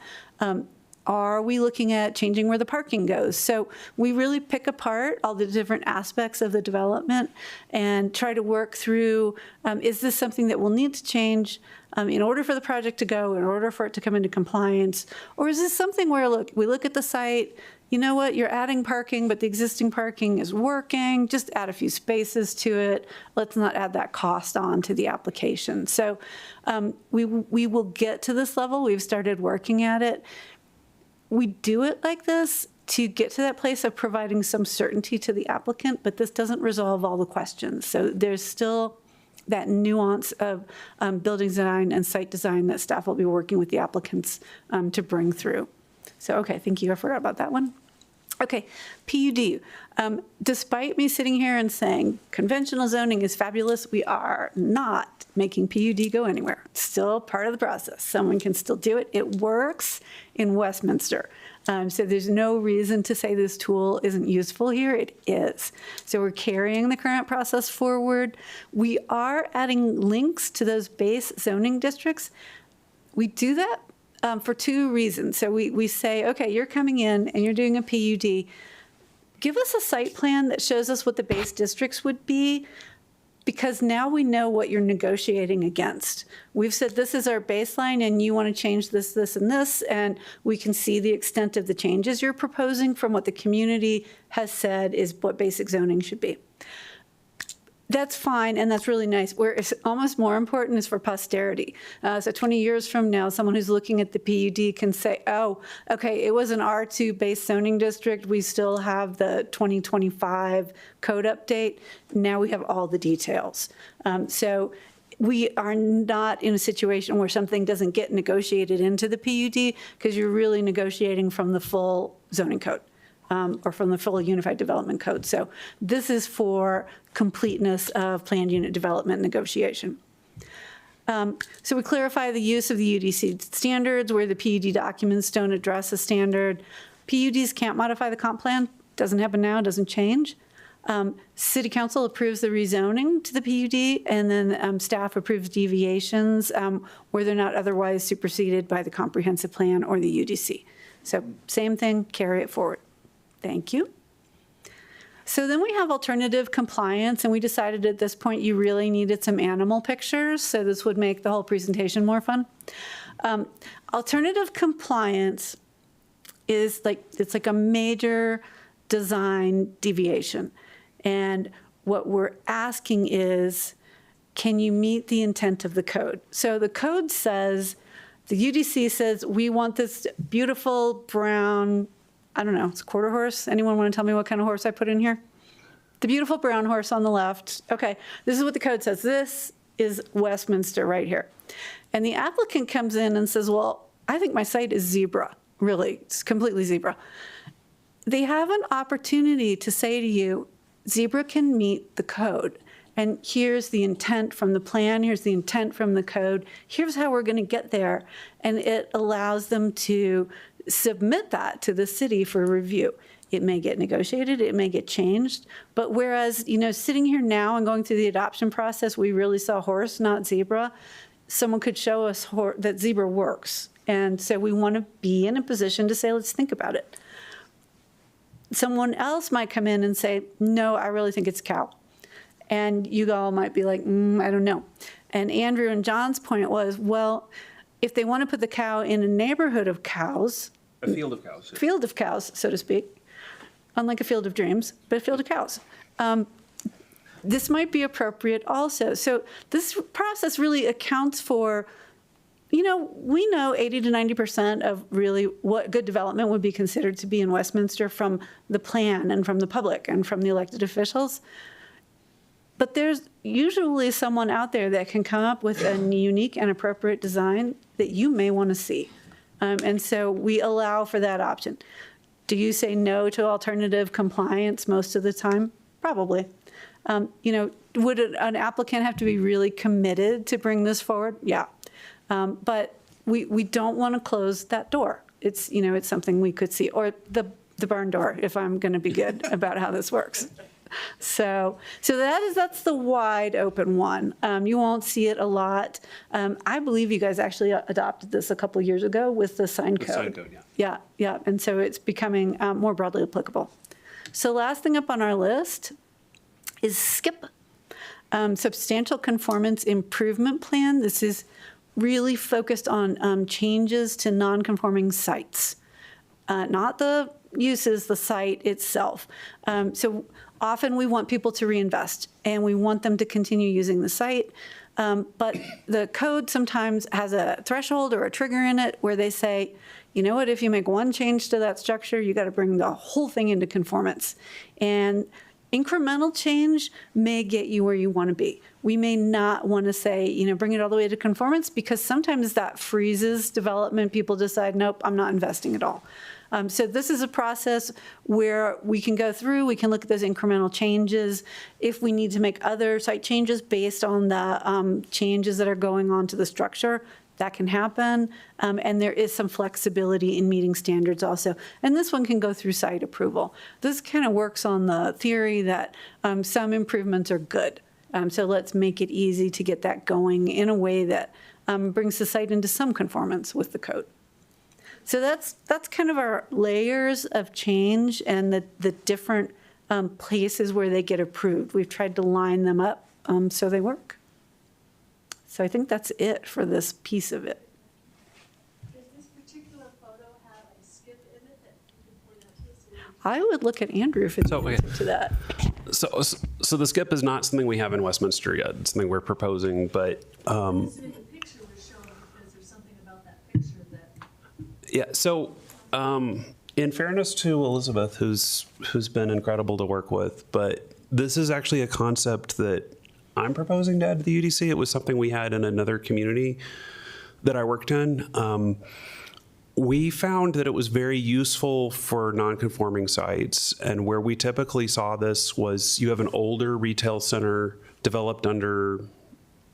Are we looking at changing where the parking goes? So we really pick apart all the different aspects of the development and try to work through, is this something that we'll need to change in order for the project to go, in order for it to come into compliance? Or is this something where, look, we look at the site, you know what, you're adding parking, but the existing parking is working, just add a few spaces to it. Let's not add that cost on to the application. So we will get to this level. We've started working at it. we do it like this to get to that place of providing some certainty to the applicant, but this doesn't resolve all the questions. So there's still that nuance of building design and site design that staff will be working with the applicants to bring through. So, okay, thank you. I forgot about that one. Okay, PUD. Despite me sitting here and saying conventional zoning is fabulous, we are not making PUD go anywhere. It's still part of the process. Someone can still do it. It works in Westminster. So there's no reason to say this tool isn't useful here. It is. So we're carrying the current process forward. We are adding links to those base zoning districts. We do that for two reasons. So we say, okay, you're coming in and you're doing a PUD. Give us a site plan that shows us what the base districts would be, because now we know what you're negotiating against. We've said this is our baseline and you want to change this, this, and this, and we can see the extent of the changes you're proposing from what the community has said is what basic zoning should be. That's fine, and that's really nice. Where it's almost more important is for posterity. So 20 years from now, someone who's looking at the PUD can say, oh, okay, it was an R2 base zoning district. We still have the 2025 code update. Now we have all the details. So we are not in a situation where something doesn't get negotiated into the PUD, because you're really negotiating from the full zoning code. Or from the full Unified Development Code. So this is for completeness of planned unit development negotiation. So we clarify the use of the UDC standards where the PUD documents don't address a standard. PUDs can't modify the comp plan. Doesn't happen now, doesn't change. City Council approves the rezoning to the PUD, and then staff approves deviations where they're not otherwise superseded by the comprehensive plan or the UDC. So same thing, carry it forward. Thank you. So then we have alternative compliance, and we decided at this point you really needed some animal pictures, so this would make the whole presentation more fun. Alternative compliance is it's like a major design deviation. And what we're asking is, can you meet the intent of the code? So the code says, the UDC says, we want this beautiful brown, I don't know, it's a quarter horse. Anyone want to tell me what kind of horse I put in here? The beautiful brown horse on the left. Okay, this is what the code says. This is Westminster right here. And the applicant comes in and says, well, I think my site is zebra. Really, it's completely zebra. They have an opportunity to say to you, zebra can meet the code. And here's the intent from the plan, here's the intent from the code, here's how we're going to get there. And it allows them to submit that to the city for review. It may get negotiated, it may get changed, but whereas, sitting here now and going through the adoption process, we really saw horse, not zebra, someone could show us that zebra works. And so we want to be in a position to say, let's think about it. Someone else might come in and say, no, I really think it's cow. And you all might be like, I don't know. And Andrew and John's point was, well, if they want to put the cow in a neighborhood of cows, A field of cows. field of cows, so to speak, unlike a field of dreams, but a field of cows. This might be appropriate also. So this process really accounts for, we know 80 to 90% of really what good development would be considered to be in Westminster from the plan and from the public and from the elected officials. But there's usually someone out there that can come up with a unique and appropriate design that you may want to see. And so we allow for that option. Do you say no to alternative compliance most of the time? Probably. Would an applicant have to be really committed to bring this forward? Yeah. But we don't want to close that door. It's, it's something we could see. Or the barn door, if I'm going to be good about how this works. So that's the wide open one. You won't see it a lot. I believe you guys actually adopted this a couple years ago with the sign code. The sign code, yeah. Yeah. And so it's becoming more broadly applicable. So last thing up on our list is SCIP, Substantial Conformance Improvement Plan. This is really focused on changes to non-conforming sites, not the uses, the site itself. So often we want people to reinvest and we want them to continue using the site. But the code sometimes has a threshold or a trigger in it where they say, you know what, if you make one change to that structure, you got to bring the whole thing into conformance. And incremental change may get you where you want to be. We may not want to say, you know, bring it all the way to conformance, because sometimes that freezes development. People decide, nope, I'm not investing at all. So this is a process where we can go through, we can look at those incremental changes. If we need to make other site changes based on the changes that are going on to the structure, that can happen. And there is some flexibility in meeting standards also. And this one can go through site approval. This kind of works on the theory that some improvements are good. So let's make it easy to get that going in a way that brings the site into some conformance with the code. So that's kind of our layers of change and the different places where they get approved. We've tried to line them up so they work. So I think that's it for this piece of it. Does this particular photo have a skip in it that you can point out to us? I would look at Andrew if it's So, okay. to that. So the skip is not something we have in Westminster yet. It's something we're proposing, but This in the picture was shown because there's something about that picture that. yeah. So in fairness to Elizabeth, who's been incredible to work with, but this is actually a concept that I'm proposing to add to the UDC. It was something we had in another community that I worked in. We found that it was very useful for non-conforming sites, and where we typically saw this was you have an older retail center developed under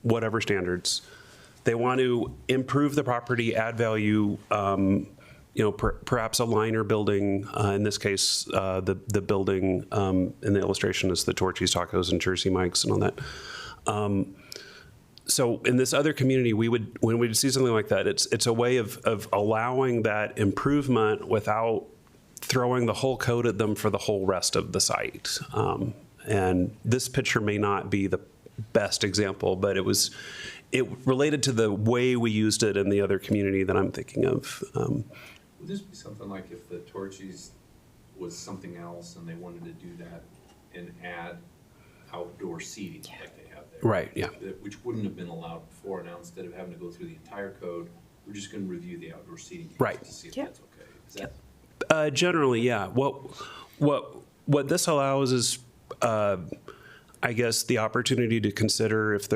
whatever standards. They want to improve the property, add value, perhaps a liner building. In this case, the building in the illustration is the Torchy's Tacos and Jersey Mike's and all that. So in this other community, when we'd see something like that, it's a way of allowing that improvement without throwing the whole code at them for the whole rest of the site. And this picture may not be the best example, but it related to the way we used it in the other community that I'm thinking of. Would this be something like if the Torchy's was something else and they wanted to do that and add outdoor seating like they have there? Right, yeah. Which wouldn't have been allowed before. Now, instead of having to go through the entire code, we're just going to review the outdoor seating Right. to see if Yeah. that's okay. Is that? Generally, yeah. What this allows is, I guess, the opportunity to consider if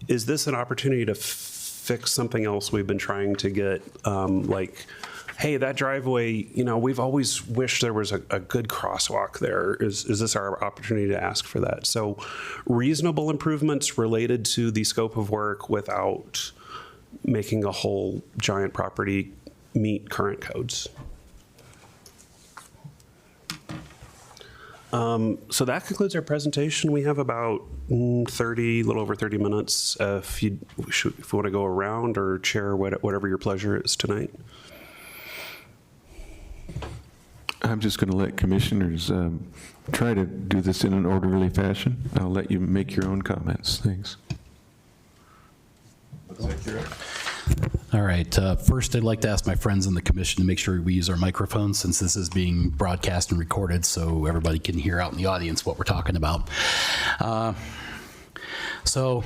is this an opportunity to fix something else we've been trying to get, like, hey, that driveway, we've always wished there was a good crosswalk there. Is this our opportunity to ask for that? So reasonable improvements related to the scope of work without making a whole giant property meet current codes. So that concludes our presentation. We have about a little over 30 minutes. If you want to go around or chair whatever your pleasure is tonight. I'm just going to let commissioners try to do this in an orderly fashion. I'll let you make your own comments. Thanks. Looks like you're up. All right. First, I'd like to ask my friends in the commission to make sure we use our microphones, since this is being broadcast and recorded, so everybody can hear out in the audience what we're talking about. So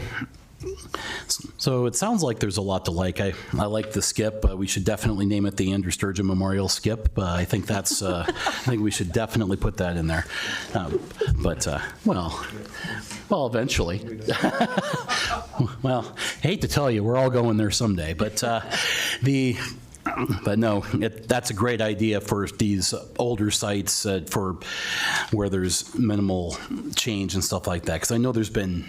it sounds like there's a lot to like. I like the skip. We should definitely name it the Andrew Sturgeon Memorial Skip. I think that's. I think we should definitely put that in there. Well, eventually. Well, I hate to tell you, we're all going there someday. But no, that's a great idea for these older sites for where there's minimal change and stuff like that. Because I know there's been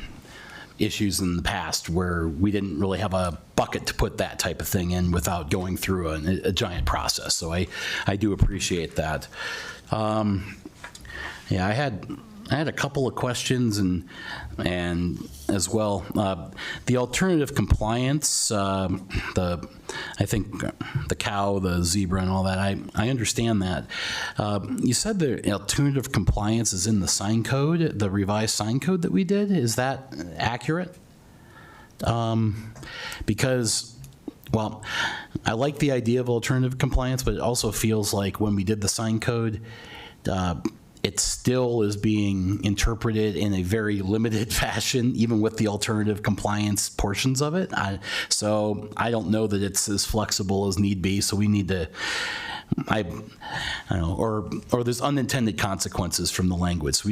issues in the past where we didn't really have a bucket to put that type of thing in without going through a giant process. So I do appreciate that. Yeah, I had a couple of questions and as well the alternative compliance, I think the cow, the zebra, and all that. I understand that. You said the alternative compliance is in the sign code, the revised sign code that we did. Is that accurate? Because, well, I like the idea of alternative compliance, but it also feels like when we did the sign code, it still is being interpreted in a very limited fashion, even with the alternative compliance portions of it. So I don't know that it's as flexible as need be. So we need to, I don't know, or there's unintended consequences from the language. So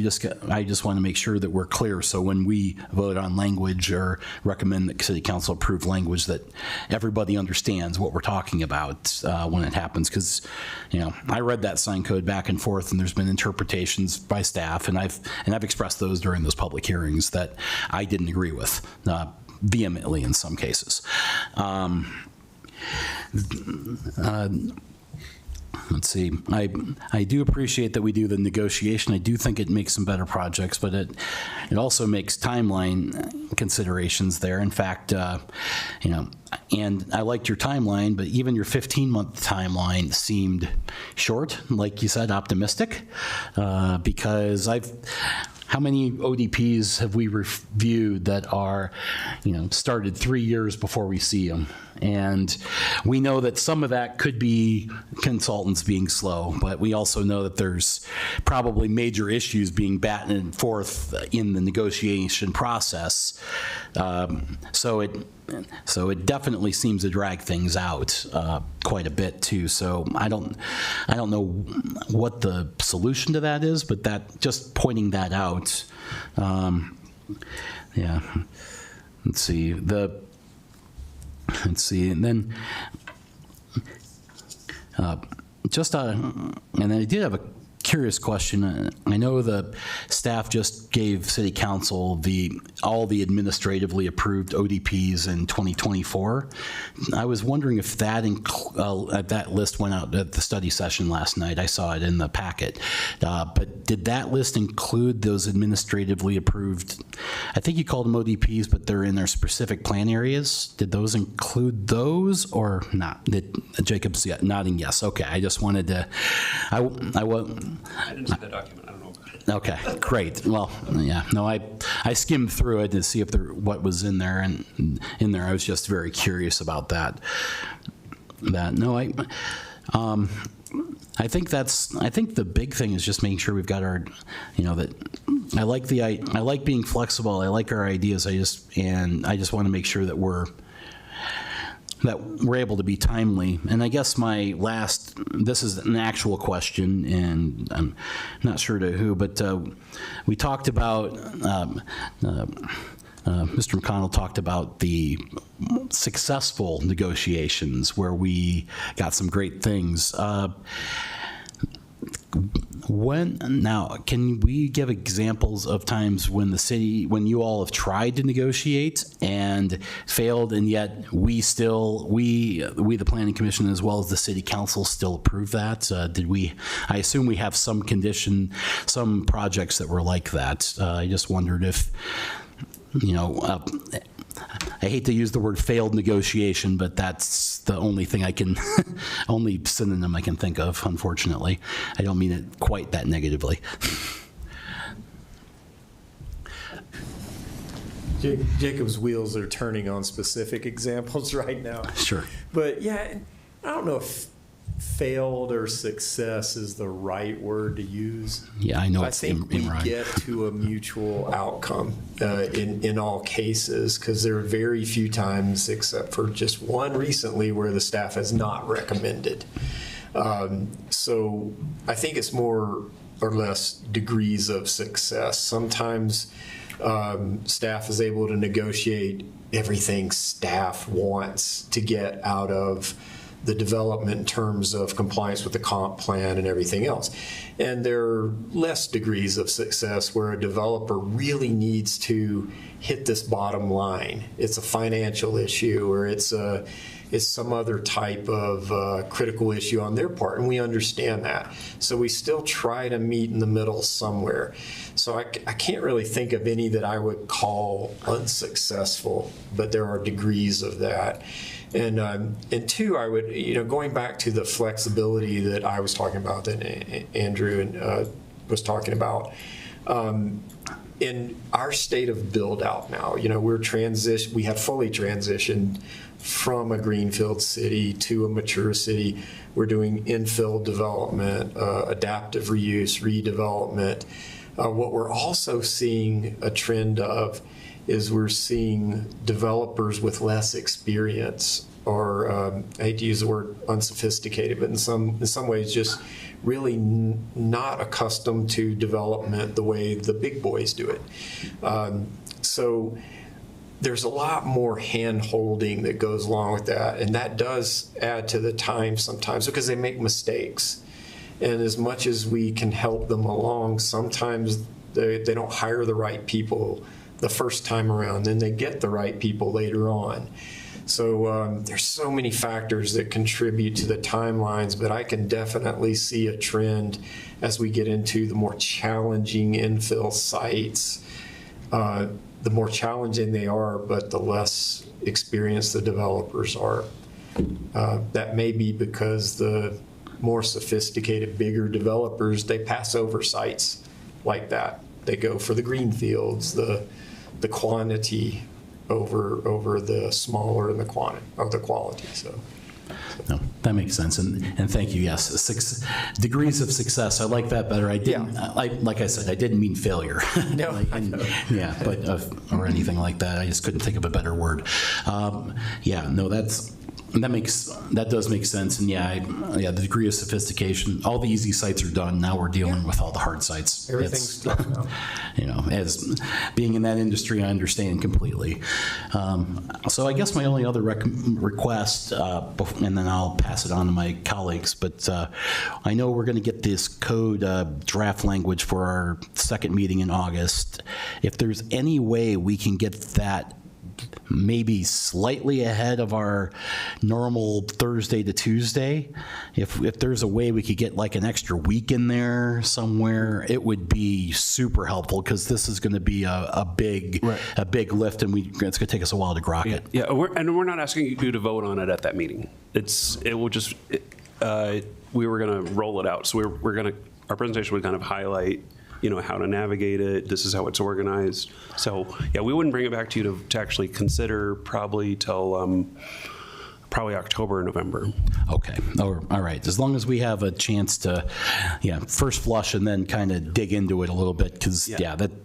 I just want to make sure that we're clear. So when we vote on language or recommend that City Council approve language, that everybody understands what we're talking about when it happens. Because, I read that sign code back and forth, and there's been interpretations by staff, and I've expressed those during those public hearings that I didn't agree with vehemently in some cases. Let's see. I do appreciate that we do the negotiation. I do think it makes some better projects, but it also makes timeline considerations there. In fact, and I liked your timeline, but even your 15-month timeline seemed short, like you said, optimistic, because how many ODPs have we reviewed that are, started 3 years before we see them? And we know that some of that could be consultants being slow, but we also know that there's probably major issues being battened forth in the negotiation process. So it definitely seems to drag things out quite a bit too. So I don't know what the solution to that is, but that just pointing that out. Yeah. Let's see, and then and then I did have a curious question. I know the staff just gave City Council all the administratively approved ODPs in 2024. I was wondering if that list went out at the study session last night. I saw it in the packet. But did that list include those administratively approved, I think you called them ODPs, but they're in their specific plan areas? Did those include those or not? Jacob's nodding yes. Okay, I just wanted to, I didn't see the document. I don't know about it. Okay, great. Well, yeah, no, I skimmed through it to see if what was in there, and in there I was just very curious about that. No, I think the big thing is just making sure we've got our, that I like being flexible. I like our ideas. I just want to make sure that we're able to be timely. And I guess this is an actual question, and I'm not sure to who, but we talked about, Mr. McConnell talked about the successful negotiations where we got some great things. Can we give examples of times when when you all have tried to negotiate and failed, and yet we the Planning Commission as well as the City Council still approve that? I assume we have some projects that were like that. I just wondered if, I hate to use the word failed negotiation, but that's the only thing only synonym I can think of, unfortunately. I don't mean it quite that negatively. Jacob's wheels are turning on specific examples right now. Sure. But yeah, I don't know if failed or success is the right word to use. Yeah, I know. I think we get to a mutual outcome in all cases, because there are very few times, except for just one recently, where the staff has not recommended. So I think it's more or less degrees of success. Sometimes staff is able to negotiate everything staff wants to get out of the development in terms of compliance with the comp plan and everything else. And there are less degrees of success where a developer really needs to hit this bottom line. It's a financial issue, or it's some other type of critical issue on their part, and we understand that. So we still try to meet in the middle somewhere. So I can't really think of any that I would call unsuccessful, but there are degrees of that. And two, I would, going back to the flexibility that I was talking about, that Andrew was talking about, in our state of build out now, you know, we have fully transitioned from a greenfield city to a mature city. We're doing infill development, adaptive reuse, redevelopment. What we're also seeing a trend of is we're seeing developers with less experience, or I hate to use the word unsophisticated, but in some ways just really not accustomed to development the way the big boys do it. So there's a lot more hand-holding that goes along with that, and that does add to the time sometimes because they make mistakes. And as much as we can help them along, sometimes they don't hire the right people the first time around, then they get the right people later on. So there's so many factors that contribute to the timelines, but I can definitely see a trend as we get into the more challenging infill sites. The more challenging they are, but the less experienced the developers are. That may be because the more sophisticated, bigger developers, they pass over sites like that. They go for the green fields, the quantity over the smaller and the quality. So. No, that makes sense, and thank you. Yes, degrees of success. I like that better. I didn't, like I said, I didn't mean failure. No, yeah, but or anything like that. I just couldn't think of a better word. Yeah, no, that does make sense, and the degree of sophistication. All the easy sites are done. Now we're dealing with all the hard sites. Everything's tough now. You know, as being in that industry, I understand completely. So I guess my only other request, and then I'll pass it on to my colleagues, but I know we're going to get this code draft language for our second meeting in August. If there's any way we can get that maybe slightly ahead of our normal Thursday to Tuesday, if there's a way we could get like an extra week in there somewhere, it would be super helpful, because this is going to be a big lift, and it's going to take us a while to grok it. Yeah, we're not asking you to vote on it at that meeting. We were going to roll it out, so our presentation would kind of highlight, you know, how to navigate it. This is how it's organized. So yeah, we wouldn't bring it back to you to actually consider probably till probably October or November. Okay. All right. As long as we have a chance to, first flush and then kind of dig into it a little bit, because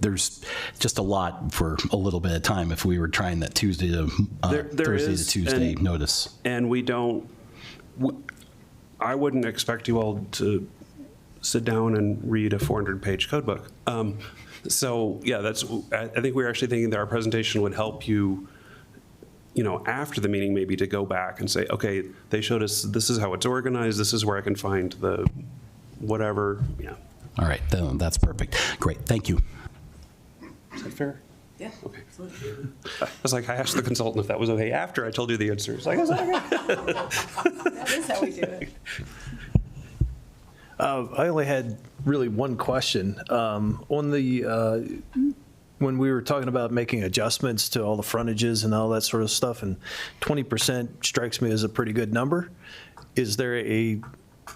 there's just a lot for a little bit of time if we were trying that Tuesday to Thursday to Tuesday notice. And I wouldn't expect you all to sit down and read a 400-page code book. So yeah, I think we were actually thinking that our presentation would help you, you know, after the meeting maybe to go back and say, okay, they showed us this is how it's organized, this is where I can find the whatever. Yeah. All right, that's perfect. Great, thank you. Is that fair? Yeah. Okay. I was like, I asked the consultant if that was okay after I told you the answers. Like, is that okay? That is how we do it. I only had really one question. On the when we were talking about making adjustments to all the frontages and all that sort of stuff, and 20% strikes me as a pretty good number. Is there a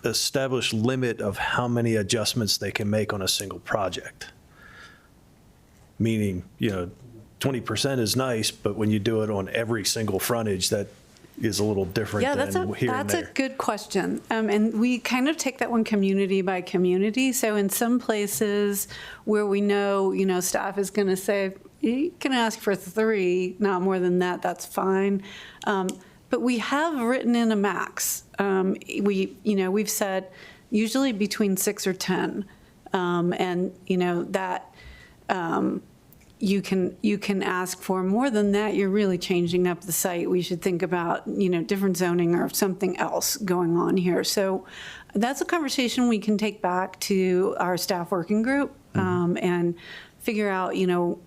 established limit of how many adjustments they can make on a single project? Meaning, you know, 20% is nice, but when you do it on every single frontage, that is a little different than here and there. That's a good question. And we kind of take that one community by community. So in some places where we know, you know, staff is going to say, you can ask for 3, not more than that, that's fine. But we have written in a max. We've said usually between 6 or 10. And, you know, that you can ask for more than that. You're really changing up the site. We should think about, you know, different zoning or something else going on here. So that's a conversation we can take back to our staff working group and figure out, you know,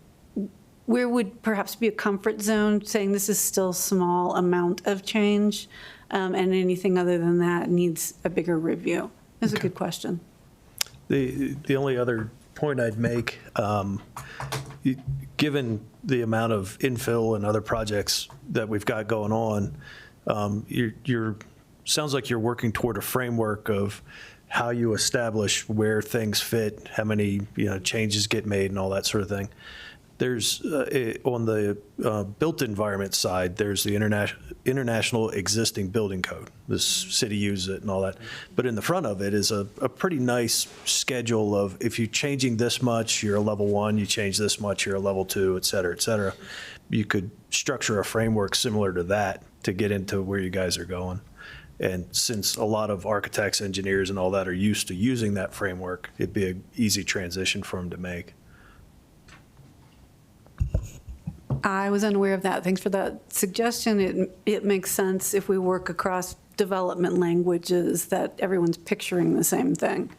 where would perhaps be a comfort zone, saying this is still a small amount of change, and anything other than that needs a bigger review. That's a good question. The only other point I'd make, given the amount of infill and other projects that we've got going on, sounds like you're working toward a framework of how you establish where things fit, how many changes get made, and all that sort of thing. There's on the built environment side, there's the international existing building code. This city uses it and all that. But in the front of it is a pretty nice schedule of, if you're changing this much, you're a level 1, you change this much, you're a level 2, et cetera, et cetera. You could structure a framework similar to that to get into where you guys are going. And since a lot of architects, engineers, and all that are used to using that framework, it'd be an easy transition for them to make. I was unaware of that. Thanks for that suggestion. It makes sense if we work across development languages that everyone's picturing the same thing.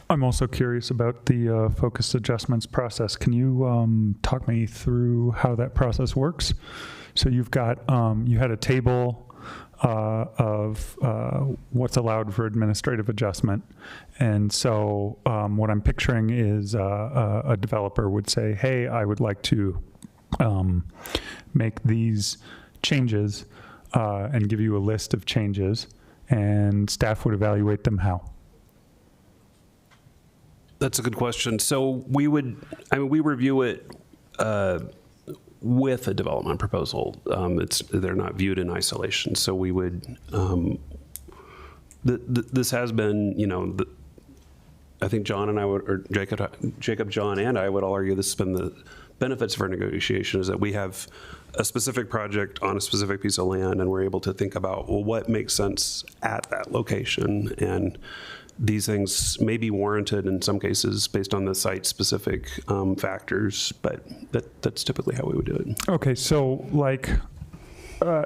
I'm also curious about the focus adjustments process. Can you talk me through how that process works? So you've got, you had a table of what's allowed for administrative adjustment. And so what I'm picturing is a developer would say, hey, I would like to make these changes and give you a list of changes, and staff would evaluate them how? That's a good question. So we review it with a development proposal. They're not viewed in isolation. So we would, this has been, I think John and I would, or Jacob, John, and I would all argue this has been the benefits of our negotiation, is that we have a specific project on a specific piece of land, and we're able to think about, well, what makes sense at that location, and these things may be warranted in some cases based on the site-specific factors, but that's typically how we would do it. Okay, so like,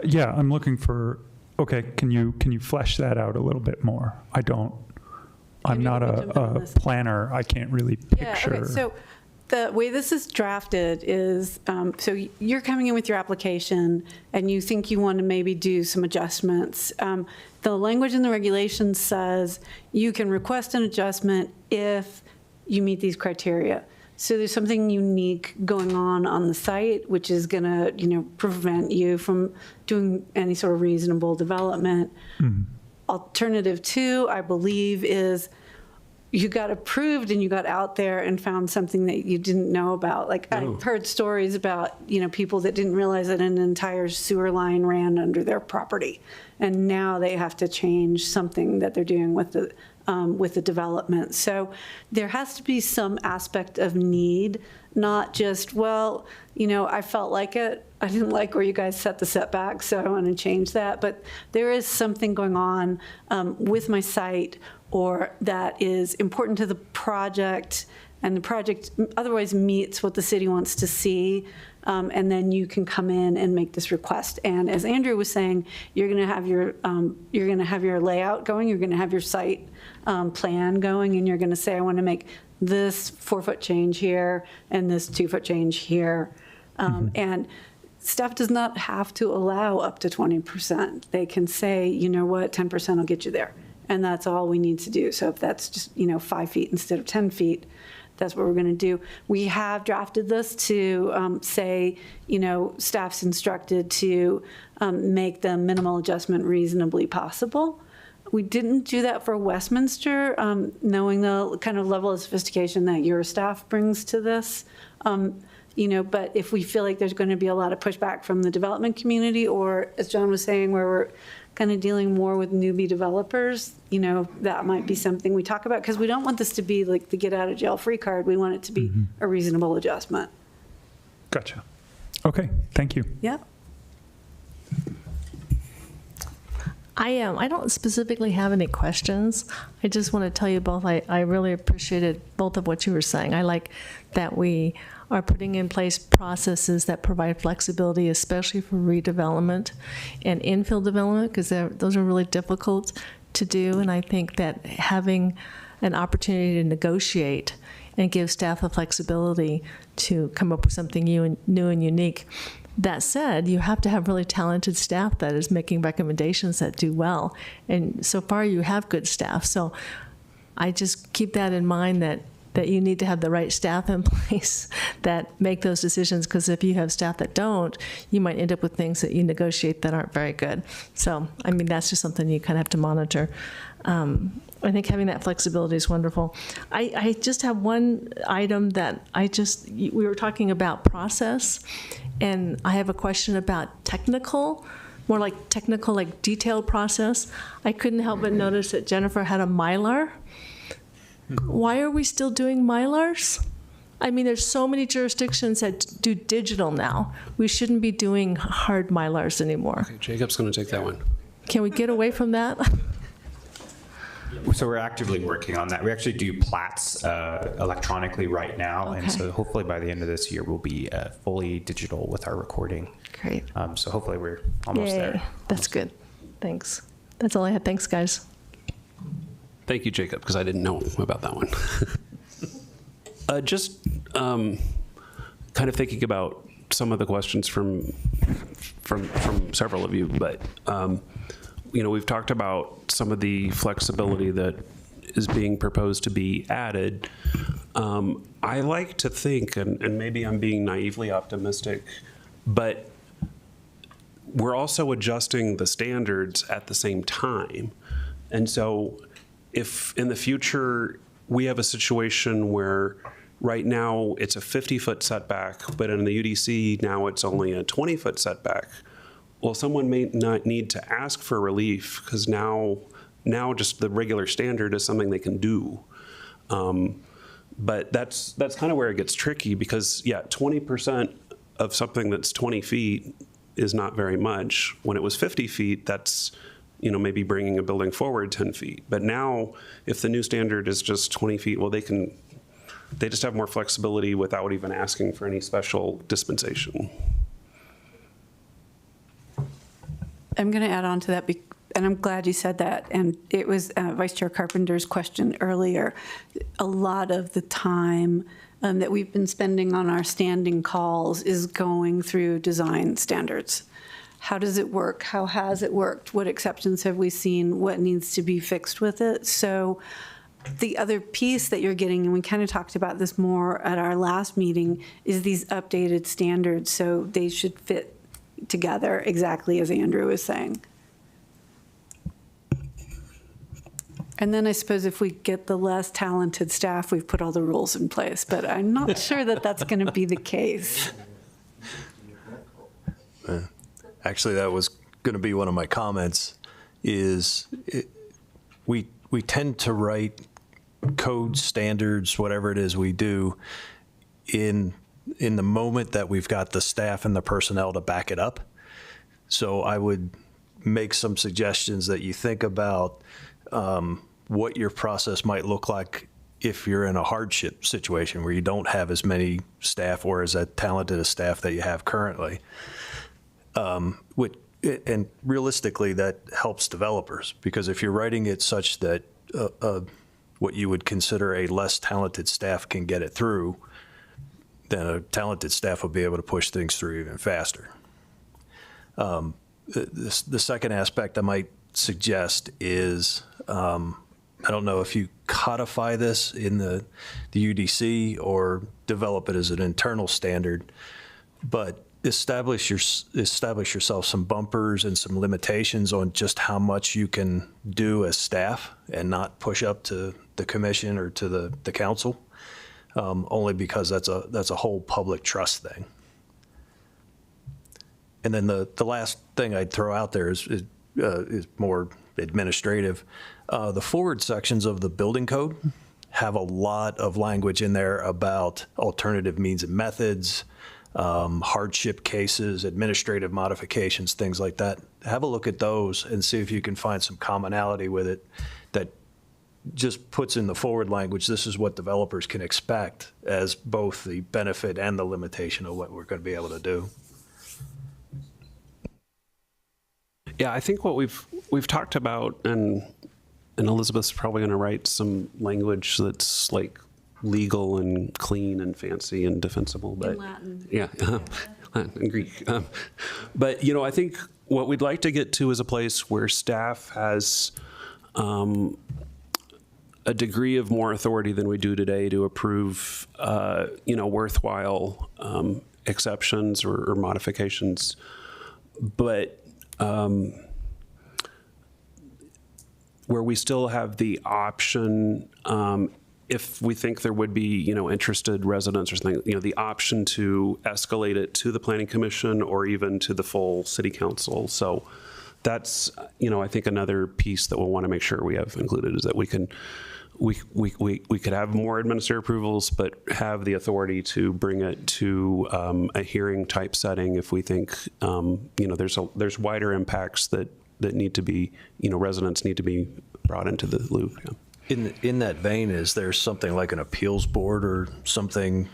yeah, I'm looking for. Okay, can you flesh that out a little bit more? I'm not a planner. I can't really picture. Yeah, okay, so the way this is drafted is, so you're coming in with your application and you think you want to maybe do some adjustments. The language in the regulations says you can request an adjustment if you meet these criteria. So there's something unique going on the site, which is going to, prevent you from doing any sort of reasonable development. Mm-hmm. Alternative 2, I believe, is you got approved and you got out there and found something that you didn't know about. Like, I've heard stories about, people that didn't realize that an entire sewer line ran under their property. And now they have to change something that they're doing with the development. So there has to be some aspect of need, not just, well, I felt like it. I didn't like where you guys set the setback, so I want to change that. But there is something going on with my site, or that is important to the project, and the project otherwise meets what the city wants to see, and then you can come in and make this request. And as Andrew was saying, you're going to have your layout going, you're going to have your site plan going, and you're going to say, I want to make this 4-foot change here and this 2-foot change here, and staff does not have to allow up to 20%. They can say, you know what, 10% will get you there. And that's all we need to do. So if that's just, 5 feet instead of 10 feet, that's what we're going to do. We have drafted this to say, staff's instructed to make the minimal adjustment reasonably possible. We didn't do that for Westminster, knowing the kind of level of sophistication that your staff brings to this. But if we feel like there's going to be a lot of pushback from the development community, or as John was saying, where we're kind of dealing more with newbie developers, that might be something we talk about, because we don't want this to be like the get out of jail free card. We want it to be a reasonable adjustment. Gotcha. Okay, thank you. Yeah. I don't specifically have any questions. I just want to tell you both, I really appreciated both of what you were saying. I like that we are putting in place processes that provide flexibility, especially for redevelopment and infill development, because those are really difficult to do. And I think that having an opportunity to negotiate and give staff the flexibility to come up with something new and unique. That said, you have to have really talented staff that is making recommendations that do well. And so far you have good staff. So I just keep that in mind, that that you need to have the right staff in place that make those decisions, because if you have staff that don't, you might end up with things that you negotiate that aren't very good. So, I mean, that's just something you kind of have to monitor. I think having that flexibility is wonderful. I just have one item that we were talking about process, and I have a question about technical, more like technical, like detailed process. I couldn't help but notice that Jennifer had a Mylar. Why are we still doing Mylars? I mean, there's so many jurisdictions that do digital now. We shouldn't be doing hard Mylars anymore. Okay, Jacob's going to take that one. Can we get away from that? So we're actively working on that. We actually do plats electronically right now, Okay. and so hopefully by the end of this year we'll be fully digital with our recording. Great. So hopefully we're almost Yay. there. That's good. Thanks. That's all I had. Thanks, guys. Thank you, Jacob, because I didn't know about that one. Just kind of thinking about some of the questions from several of you, but we've talked about some of the flexibility that is being proposed to be added. I like to think, and maybe I'm being naively optimistic, but we're also adjusting the standards at the same time. And so if in the future we have a situation where right now it's a 50-foot setback, but in the UDC now it's only a 20-foot setback, well, someone may not need to ask for relief because now just the regular standard is something they can do. But that's kind of where it gets tricky because, yeah, 20% of something that's 20 feet is not very much. When it was 50 feet, that's maybe bringing a building forward 10 feet. But now, if the new standard is just 20 feet, well, they just have more flexibility without even asking for any special dispensation. I'm going to add on to that, and I'm glad you said that. And it was Vice Chair Carpenter's question earlier. A lot of the time that we've been spending on our standing calls is going through design standards. How does it work? How has it worked? What exceptions have we seen? What needs to be fixed with it? So the other piece that you're getting, and we kind of talked about this more at our last meeting, is these updated standards. So they should fit together exactly as Andrew was saying. And then I suppose if we get the less talented staff, we've put all the rules in place, but I'm not sure that that's going to be the case. Actually, that was going to be one of my comments, we tend to write code standards, whatever it is we do, in the moment that we've got the staff and the personnel to back it up. So I would make some suggestions that you think about what your process might look like if you're in a hardship situation where you don't have as many staff or as talented a staff that you have currently. And realistically, that helps developers, because if you're writing it such that what you would consider a less talented staff can get it through, then a talented staff will be able to push things through even faster. The second aspect I might suggest is, I don't know if you codify this in the UDC or develop it as an internal standard, but establish yourself some bumpers and some limitations on just how much you can do as staff and not push up to the commission or to the council. Only because that's a whole public trust thing. And then the last thing I'd throw out there is more administrative. The forward sections of the building code have a lot of language in there about alternative means and methods, hardship cases, administrative modifications, things like that. Have a look at those and see if you can find some commonality with it that just puts in the forward language, this is what developers can expect as both the benefit and the limitation of what we're going to be able to do. Yeah, I think what we've talked about, and Elizabeth's probably going to write some language that's like legal and clean and fancy and defensible, but In Latin. Yeah, Latin and Greek. But I think what we'd like to get to is a place where staff has a degree of more authority than we do today to approve, worthwhile exceptions or modifications. But where we still have the option, if we think there would be, interested residents or something, the option to escalate it to the Planning Commission or even to the full City Council. So that's, I think another piece that we'll want to make sure we have included is that we could have more administrative approvals, but have the authority to bring it to a hearing type setting if we think, there's wider impacts that need to be, residents need to be brought into the loop. Yeah. In that vein, is there something like an appeals board or something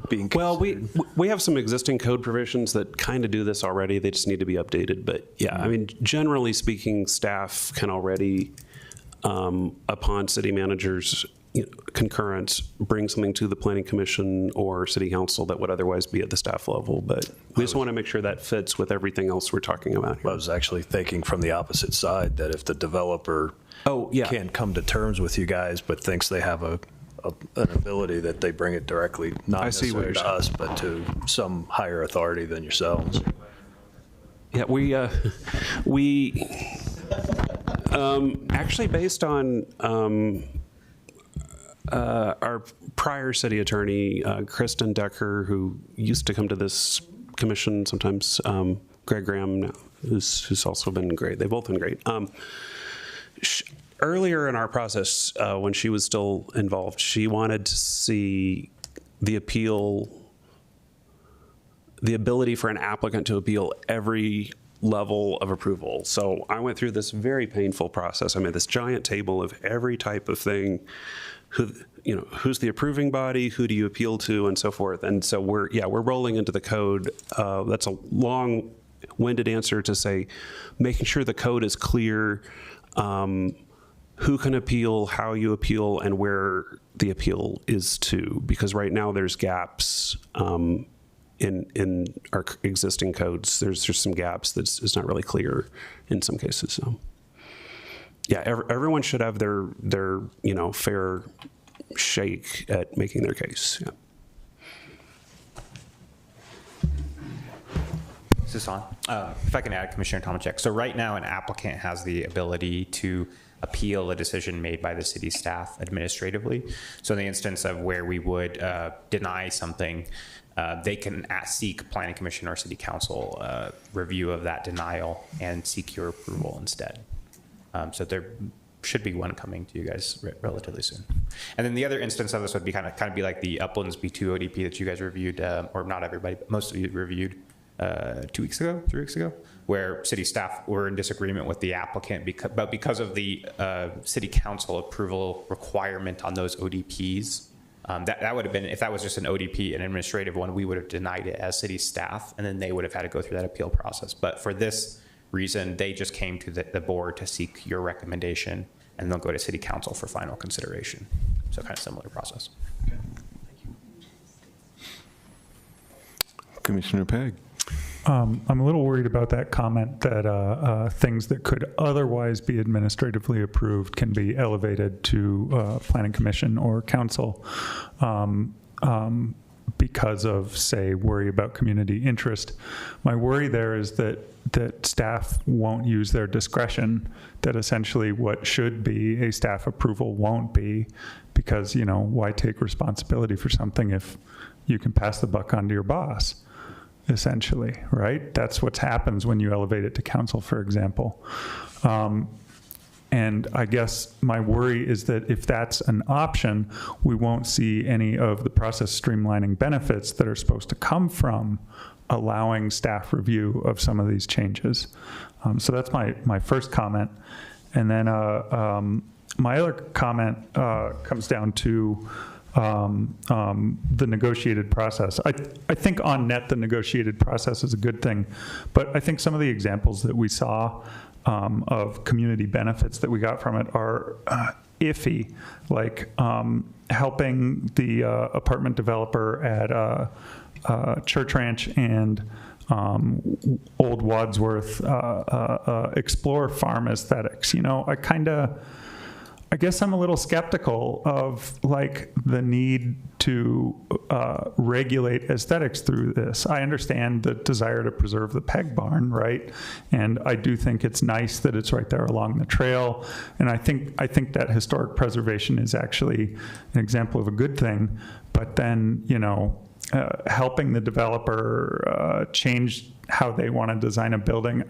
being considered? Well, we have some existing code provisions that kind of do this already. They just need to be updated. But yeah, I mean, generally speaking, staff can already, upon city managers' concurrence, bring something to the Planning Commission or City Council that would otherwise be at the staff level. But we just want to make sure that fits with everything else we're talking about here. I was actually thinking from the opposite side, that if the developer can't come to terms with you guys, but thinks they have an ability, that they bring it directly, not necessarily to us, but to some higher authority than yourselves. Yeah, we actually, based on our prior city attorney, Kristen Decker, who used to come to this commission sometimes, Greg Graham, who's also been great. They've both been great. Earlier in our process, when she was still involved, she wanted to see the ability for an applicant to appeal every level of approval. So I went through this very painful process. I made this giant table of every type of thing, who's the approving body, who do you appeal to, and so forth. And so we're rolling into the code. That's a long-winded answer to say, making sure the code is clear, who can appeal, how you appeal, and where the appeal is to. Because right now there's gaps in our existing codes. There's just some gaps that's not really clear in some cases. So yeah, everyone should have their fair shake at making their case. Yeah. Is this on? If I can add, Commissioner Tomacek. So right now, an applicant has the ability to appeal a decision made by the city staff administratively. So in the instance of where we would deny something, they can seek Planning Commission or City Council review of that denial and seek your approval instead. So there should be one coming to you guys relatively soon. And then the other instance of this would be kind of be like the Uplands B2 ODP that you guys reviewed, or not everybody, but most of you reviewed 3 weeks ago, where city staff were in disagreement with the applicant because of the City Council approval requirement on those ODPs. That would have been, if that was just an ODP, an administrative one, we would have denied it as city staff, and then they would have had to go through that appeal process. But for this reason, they just came to the board to seek your recommendation, and they'll go to City Council for final consideration. So kind of similar process. Commissioner Pegg. I'm a little worried about that comment that things that could otherwise be administratively approved can be elevated to Planning Commission or Council because of, say, worry about community interest. My worry there is that staff won't use their discretion, that essentially what should be a staff approval won't be, because, why take responsibility for something if you can pass the buck on to your boss? Essentially, right? That's what happens when you elevate it to council, for example. And I guess my worry is that if that's an option, we won't see any of the process streamlining benefits that are supposed to come from allowing staff review of some of these changes. So that's my first comment. And then my other comment comes down to the negotiated process. I think on net, the negotiated process is a good thing, but I think some of the examples that we saw of community benefits that we got from it are iffy, like helping the apartment developer at Church Ranch and Old Wadsworth explore farm aesthetics. I guess I'm a little skeptical of like the need to regulate aesthetics through this. I understand the desire to preserve the peg barn, right? And I do think it's nice that it's right there along the trail. And I think that historic preservation is actually an example of a good thing. But then, you know, helping the developer change how they want to design a building,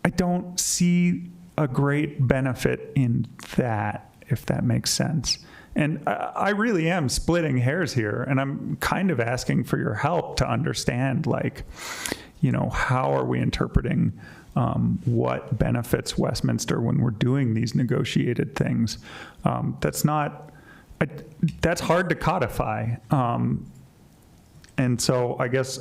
I don't see a great benefit in that, if that makes sense. And I really am splitting hairs here, and I'm kind of asking for your help to understand, like, you know, how are we interpreting what benefits Westminster when we're doing these negotiated things? That's hard to codify. And so I guess,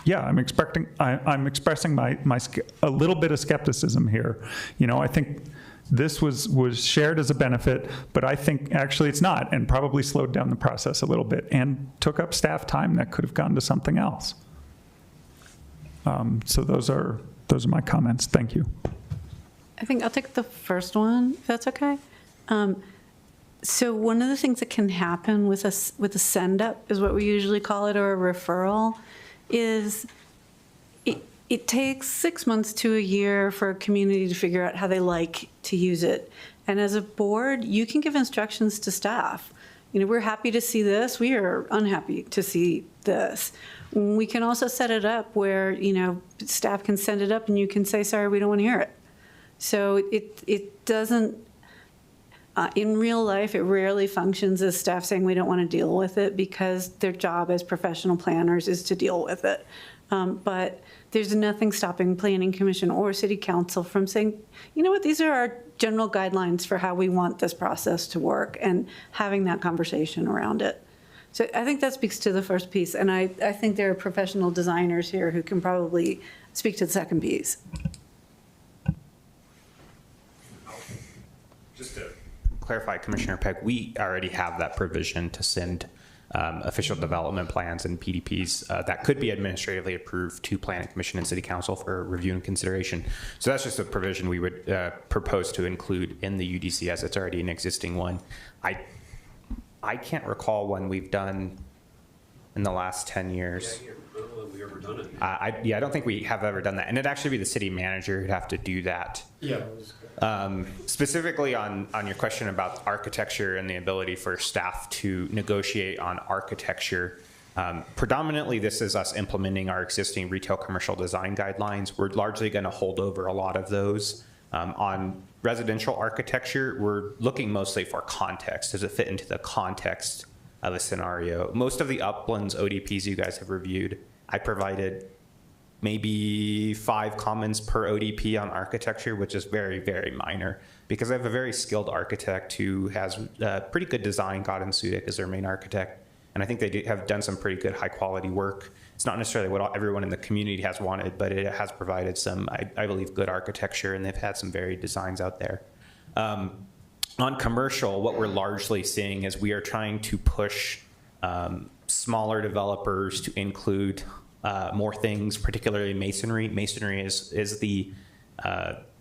yeah, I'm expressing a little bit of skepticism here. You know, I think this was shared as a benefit, but I think actually it's not, and probably slowed down the process a little bit and took up staff time that could have gone to something else. So those are my comments. Thank you. I think I'll take the first one, if that's okay. So one of the things that can happen with a send-up, is what we usually call it, or a referral, is it takes 6 months to a year for a community to figure out how they like to use it. And as a board, you can give instructions to staff. You know, we're happy to see this. We are unhappy to see this. We can also set it up where, you know, staff can send it up and you can say, sorry, we don't want to hear it. So it doesn't, in real life, it rarely functions as staff saying we don't want to deal with it, because their job as professional planners is to deal with it. But there's nothing stopping Planning Commission or City Council from saying, you know what, these are our general guidelines for how we want this process to work, and having that conversation around it. So I think that speaks to the first piece, and I think there are professional designers here who can probably speak to the second piece. Just to clarify, Commissioner Peck, we already have that provision to send official development plans and PDPs that could be administratively approved to Planning Commission and City Council for review and consideration. So that's just a provision we would propose to include in the UDC, as it's already an existing one. I can't recall when we've done in the last 10 years. Yeah, I don't know that we ever done it. I don't think we have ever done that. And it'd actually be the city manager who'd have to do that. Yeah. Specifically on your question about architecture and the ability for staff to negotiate on architecture, predominantly this is us implementing our existing retail commercial design guidelines. We're largely going to hold over a lot of those. On residential architecture, we're looking mostly for context. Does it fit into the context of a scenario? Most of the Uplands ODPs you guys have reviewed, I provided maybe 5 comments per ODP on architecture, which is very, very minor, because I have a very skilled architect who has pretty good design, Godin Sudik is their main architect, and I think they have done some pretty good high quality work. It's not necessarily what everyone in the community has wanted, but it has provided some, I believe, good architecture, and they've had some varied designs out there. On commercial, what we're largely seeing is we are trying to push smaller developers to include more things, particularly masonry. Masonry is the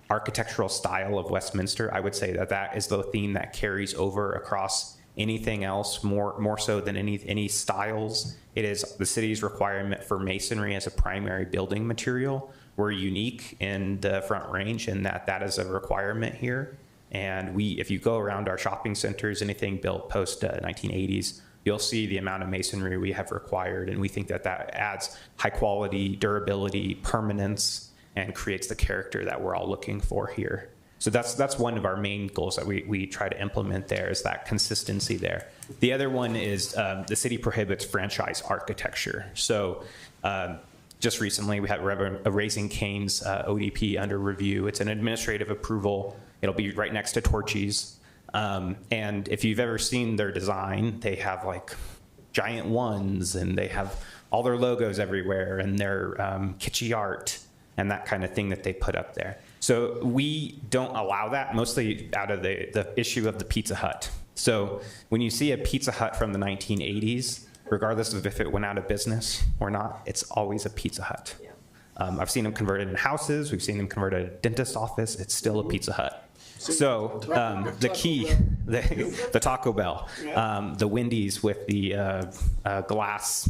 architectural style of Westminster. I would say that is the theme that carries over across anything else, more so than any styles. It is the city's requirement for masonry as a primary building material. We're unique in the Front Range in that is a requirement here. And if you go around our shopping centers, anything built post 1980s, you'll see the amount of masonry we have required, and we think that adds high quality, durability, permanence, and creates the character that we're all looking for here. So that's one of our main goals that we try to implement there, is that consistency there. The other one is the city prohibits franchise architecture. So just recently we had a Raising Cane's ODP under review. It's an administrative approval. It'll be right next to Torchy's. And if you've ever seen their design, they have like giant ones, and they have all their logos everywhere, and their kitschy art and that kind of thing that they put up there. So we don't allow that, mostly out of the issue of the Pizza Hut. So when you see a Pizza Hut from the 1980s, regardless of if it went out of business or not, it's always a Pizza Hut. I've seen them converted in houses. We've seen them converted a dentist's office. It's still a Pizza Hut. So the key, the Taco Bell, the Wendy's with the glass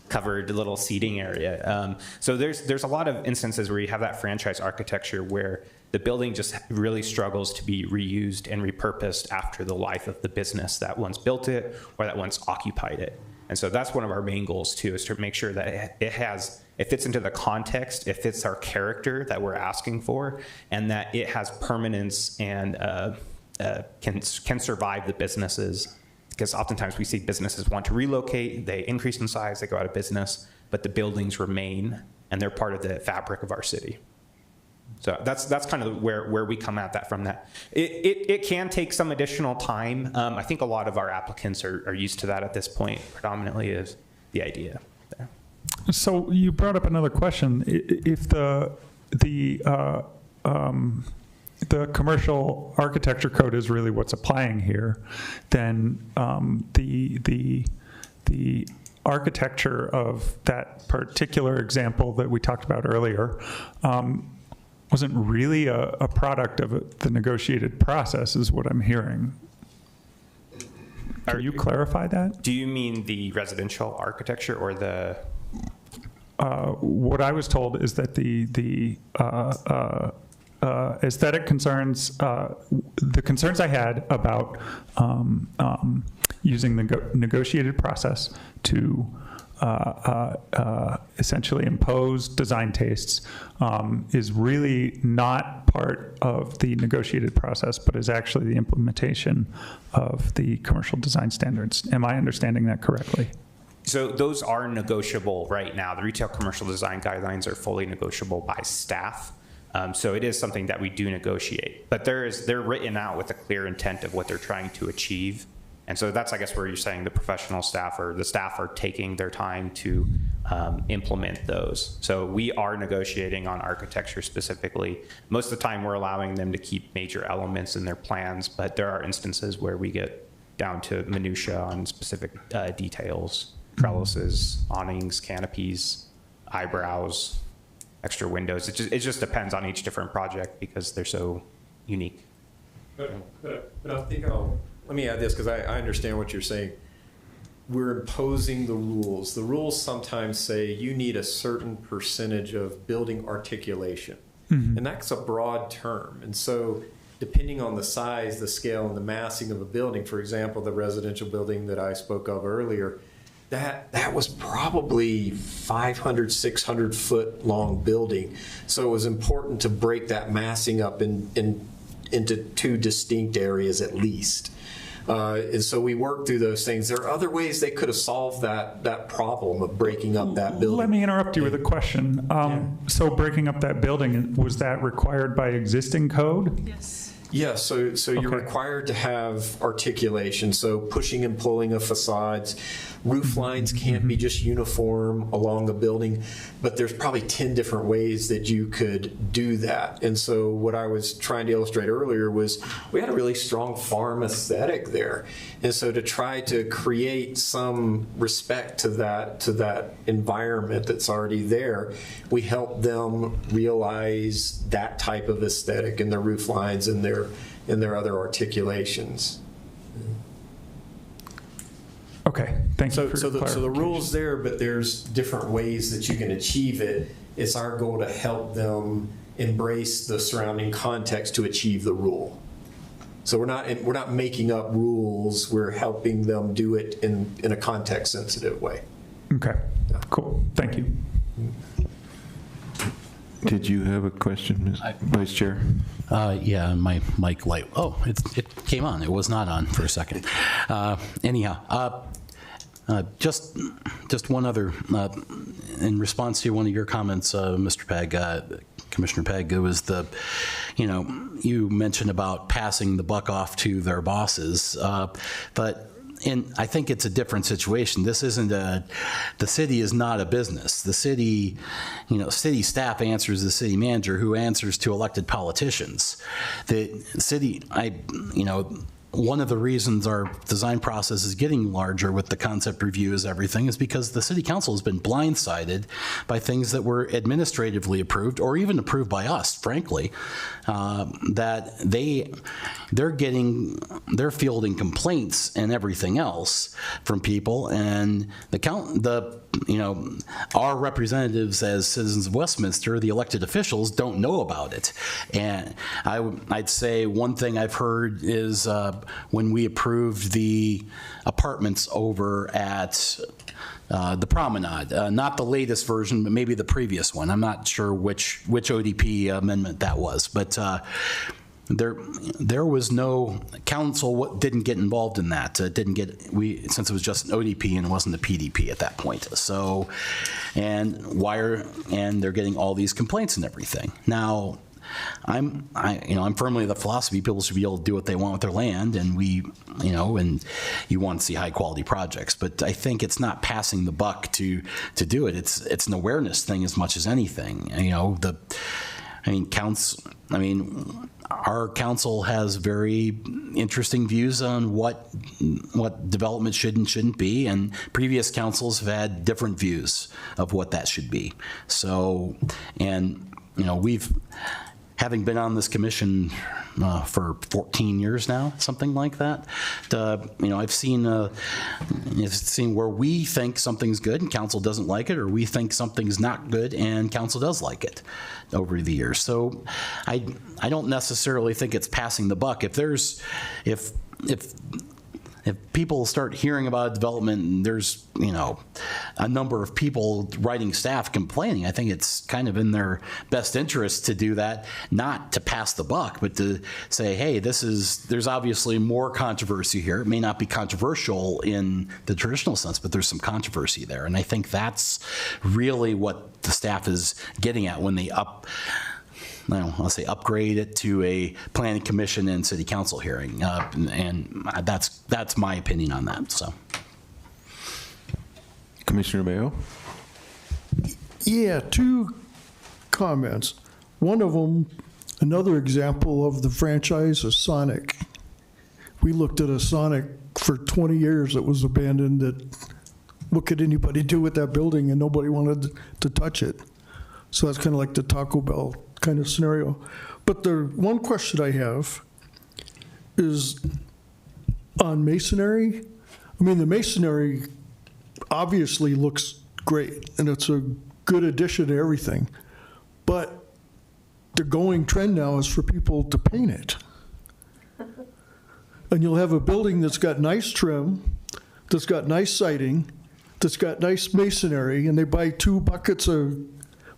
covered little seating area. So there's a lot of instances where you have that franchise architecture where the building just really struggles to be reused and repurposed after the life of the business that once built it or that once occupied it. And so that's one of our main goals too, is to make sure that it fits into the context, it fits our character that we're asking for, and that it has permanence and can survive the businesses. Because oftentimes we see businesses want to relocate, they increase in size, they go out of business, but the buildings remain and they're part of the fabric of our city. So that's kind of where we come at that from that. It can take some additional time. I think a lot of our applicants are used to that at this point, predominantly is the idea there. So you brought up another question. If the commercial architecture code is really what's applying here, then the architecture of that particular example that we talked about earlier wasn't really a product of the negotiated process, is what I'm hearing. Can you clarify that? Do you mean the residential architecture or the? What I was told is that the aesthetic concerns, the concerns I had about using the negotiated process to essentially impose design tastes is really not part of the negotiated process, but is actually the implementation of the commercial design standards. Am I understanding that correctly? So those are negotiable right now. The retail commercial design guidelines are fully negotiable by staff. So it is something that we do negotiate, but they're written out with a clear intent of what they're trying to achieve. And so that's, I guess, where you're saying the professional staff or the staff are taking their time to implement those. So we are negotiating on architecture specifically. Most of the time we're allowing them to keep major elements in their plans, but there are instances where we get down to minutia on specific details, trellises, awnings, canopies, eyebrows, extra windows. It just depends on each different project because they're so unique. But I think let me add this, because I understand what you're saying. We're imposing the rules. The rules sometimes say you need a certain percentage of building articulation. Mm-hmm. And that's a broad term. And so depending on the size, the scale, and the massing of a building, for example, the residential building that I spoke of earlier, that was probably 500, 600 foot long building. So it was important to break that massing up into two distinct areas at least. And so we worked through those things. There are other ways they could have solved that problem of breaking up that building. Let me interrupt you with a question. So breaking up that building, was that required by existing code? Yes. Yes, so you're required to have articulation, so pushing and pulling of facades. Roof lines can't be just uniform along a building, but there's probably 10 different ways that you could do that. And so what I was trying to illustrate earlier was we had a really strong farm aesthetic there. And so to try to create some respect to that environment that's already there, we helped them realize that type of aesthetic in their roof lines and their other articulations. Okay, thank you for So the rule's there, but there's different ways that you can achieve it. It's our goal to help them embrace the surrounding context to achieve the rule. So we're not making up rules. We're helping them do it in a context-sensitive way. Okay, cool. Thank you. Did you have a question, Vice Chair? Yeah, my mic light. Oh, it came on. It was not on for a second. Anyhow, just one other, in response to one of your comments, Mr. Pegg, Commissioner Pegg, it was you mentioned about passing the buck off to their bosses, and I think it's a different situation. This isn't the city is not a business. The city, city staff answers the city manager, who answers to elected politicians. The city, one of the reasons our design process is getting larger with the concept reviews, everything, is because the city council has been blindsided by things that were administratively approved or even approved by us, frankly, that they're fielding complaints and everything else from people, and our representatives as citizens of Westminster, the elected officials, don't know about it. And I'd say one thing I've heard is when we approved the apartments over at the Promenade, not the latest version, but maybe the previous one. I'm not sure which ODP amendment that was, but there was no council didn't get involved in that. Since it was just an ODP and it wasn't a PDP at that point. So, and they're getting all these complaints and everything. Now, I'm firmly of the philosophy people should be able to do what they want with their land, and and you want to see high quality projects. But I think it's not passing the buck to do it. It's an awareness thing as much as anything. Our council has very interesting views on what development should and shouldn't be, and previous councils have had different views of what that should be. So, having been on this commission for 14 years now, something like that, I've seen where we think something's good and council doesn't like it, or we think something's not good and council does like it over the years. So I don't necessarily think it's passing the buck. If people start hearing about development and there's, a number of people writing staff complaining, I think it's kind of in their best interest to do that, not to pass the buck, but to say, hey, there's obviously more controversy here. It may not be controversial in the traditional sense, but there's some controversy there. And I think that's really what the staff is getting at when they upgrade it to a planning commission and city council hearing, and that's my opinion on that. So, Commissioner Mayo. Yeah, two comments. One of them, another example of the franchise is Sonic. We looked at a Sonic for 20 years that was abandoned. What could anybody do with that building, and nobody wanted to touch it. So that's kind of like the Taco Bell kind of scenario. But the one question I have is on masonry. I mean, the masonry obviously looks great, and it's a good addition to everything. But the going trend now is for people to paint it. And you'll have a building that's got nice trim, that's got nice siding, that's got nice masonry, and they buy 2 buckets of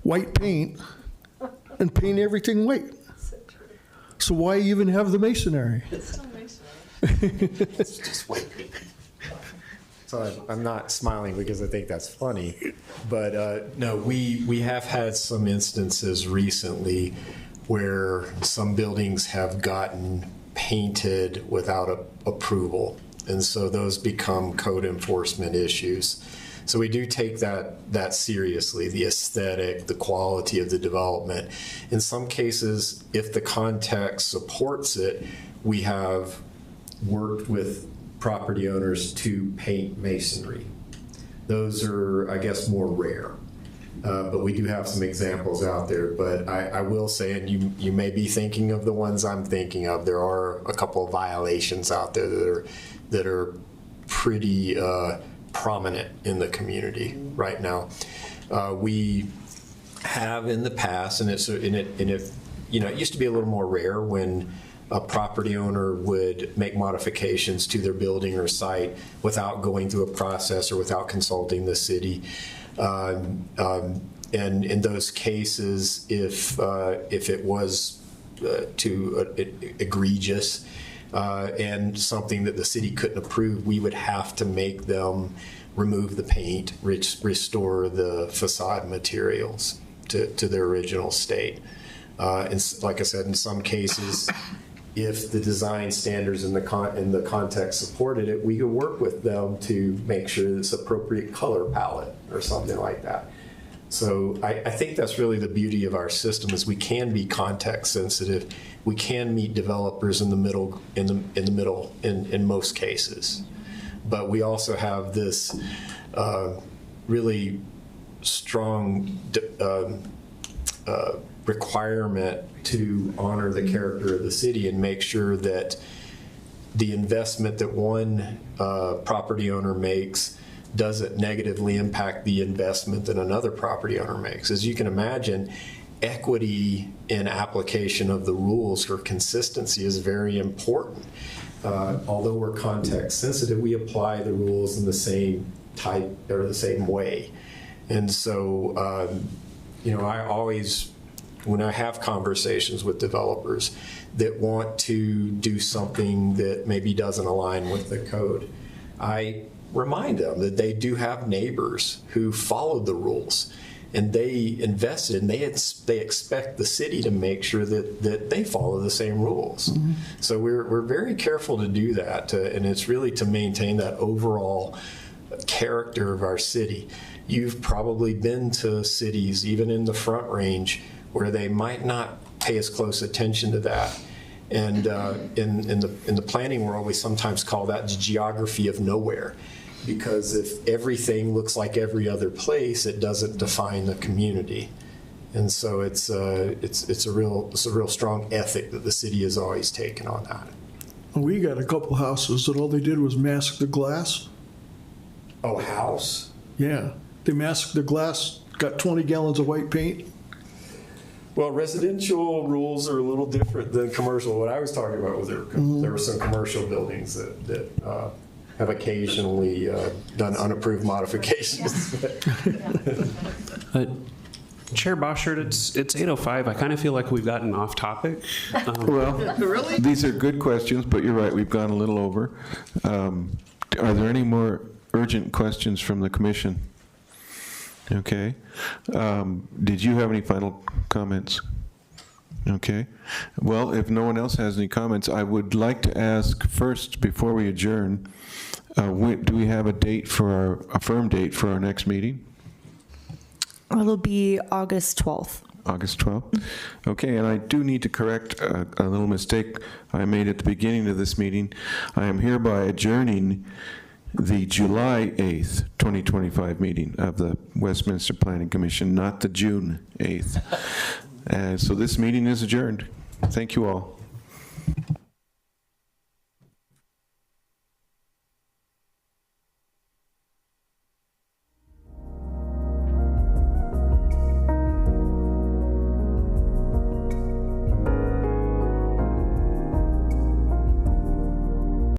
white paint and paint everything white. So why even have the masonry? It's still masonry. It's just white paint. So I'm not smiling because I think that's funny, but no, we have had some instances recently where some buildings have gotten painted without approval, and so those become code enforcement issues. So we do take that seriously, the aesthetic, the quality of the development. In some cases, if the context supports it, we have worked with property owners to paint masonry. Those are, I guess, more rare. But we do have some examples out there. But I will say, and you may be thinking of the ones I'm thinking of, there are a couple of violations out there that are pretty prominent in the community right now. We have in the past, and it used to be a little more rare when a property owner would make modifications to their building or site without going through a process or without consulting the city. And in those cases, if it was too egregious and something that the city couldn't approve, we would have to make them remove the paint, restore the facade materials to their original state. And like I said, in some cases, if the design standards and the context supported it, we could work with them to make sure it's appropriate color palette or something like that. So I think that's really the beauty of our system is we can be context sensitive. We can meet developers in the middle in most cases. But we also have this really strong requirement to honor the character of the city and make sure that the investment that one property owner makes doesn't negatively impact the investment that another property owner makes. As you can imagine, equity in application of the rules for consistency is very important. Although we're context sensitive, we apply the rules in the same type or the same way. And so, I always, when I have conversations with developers that want to do something that maybe doesn't align with the code, I remind them that they do have neighbors who followed the rules and they invested and they expect the city to make sure that they follow the same rules. Mm-hmm. So we're very careful to do that, and it's really to maintain that overall character of our city. You've probably been to cities, even in the Front Range, where they might not pay as close attention to that. And in the planning world, we sometimes call that the geography of nowhere, because if everything looks like every other place, it doesn't define the community. And so it's a real strong ethic that the city has always taken on that. We got a couple houses that all they did was mask the glass. Oh, house? Yeah, they masked the glass, got 20 gallons of white paint. Well, residential rules are a little different than commercial. What I was talking about was there were some commercial buildings that have occasionally done unapproved modifications. Chair Boschert, it's 8:05. I kind of feel like we've gotten off topic. Well, really? These are good questions, but you're right, we've gone a little over. Are there any more urgent questions from the commission? Okay. Did you have any final comments? Okay. Well, if no one else has any comments, I would like to ask first, before we adjourn, do we have a firm date for our next meeting? It'll be August 12th. August 12th? Okay, and I do need to correct a little mistake I made at the beginning of this meeting. I am hereby adjourning the July 8th, 2025 meeting of the Westminster Planning Commission, not the June 8th. So this meeting is adjourned. Thank you all.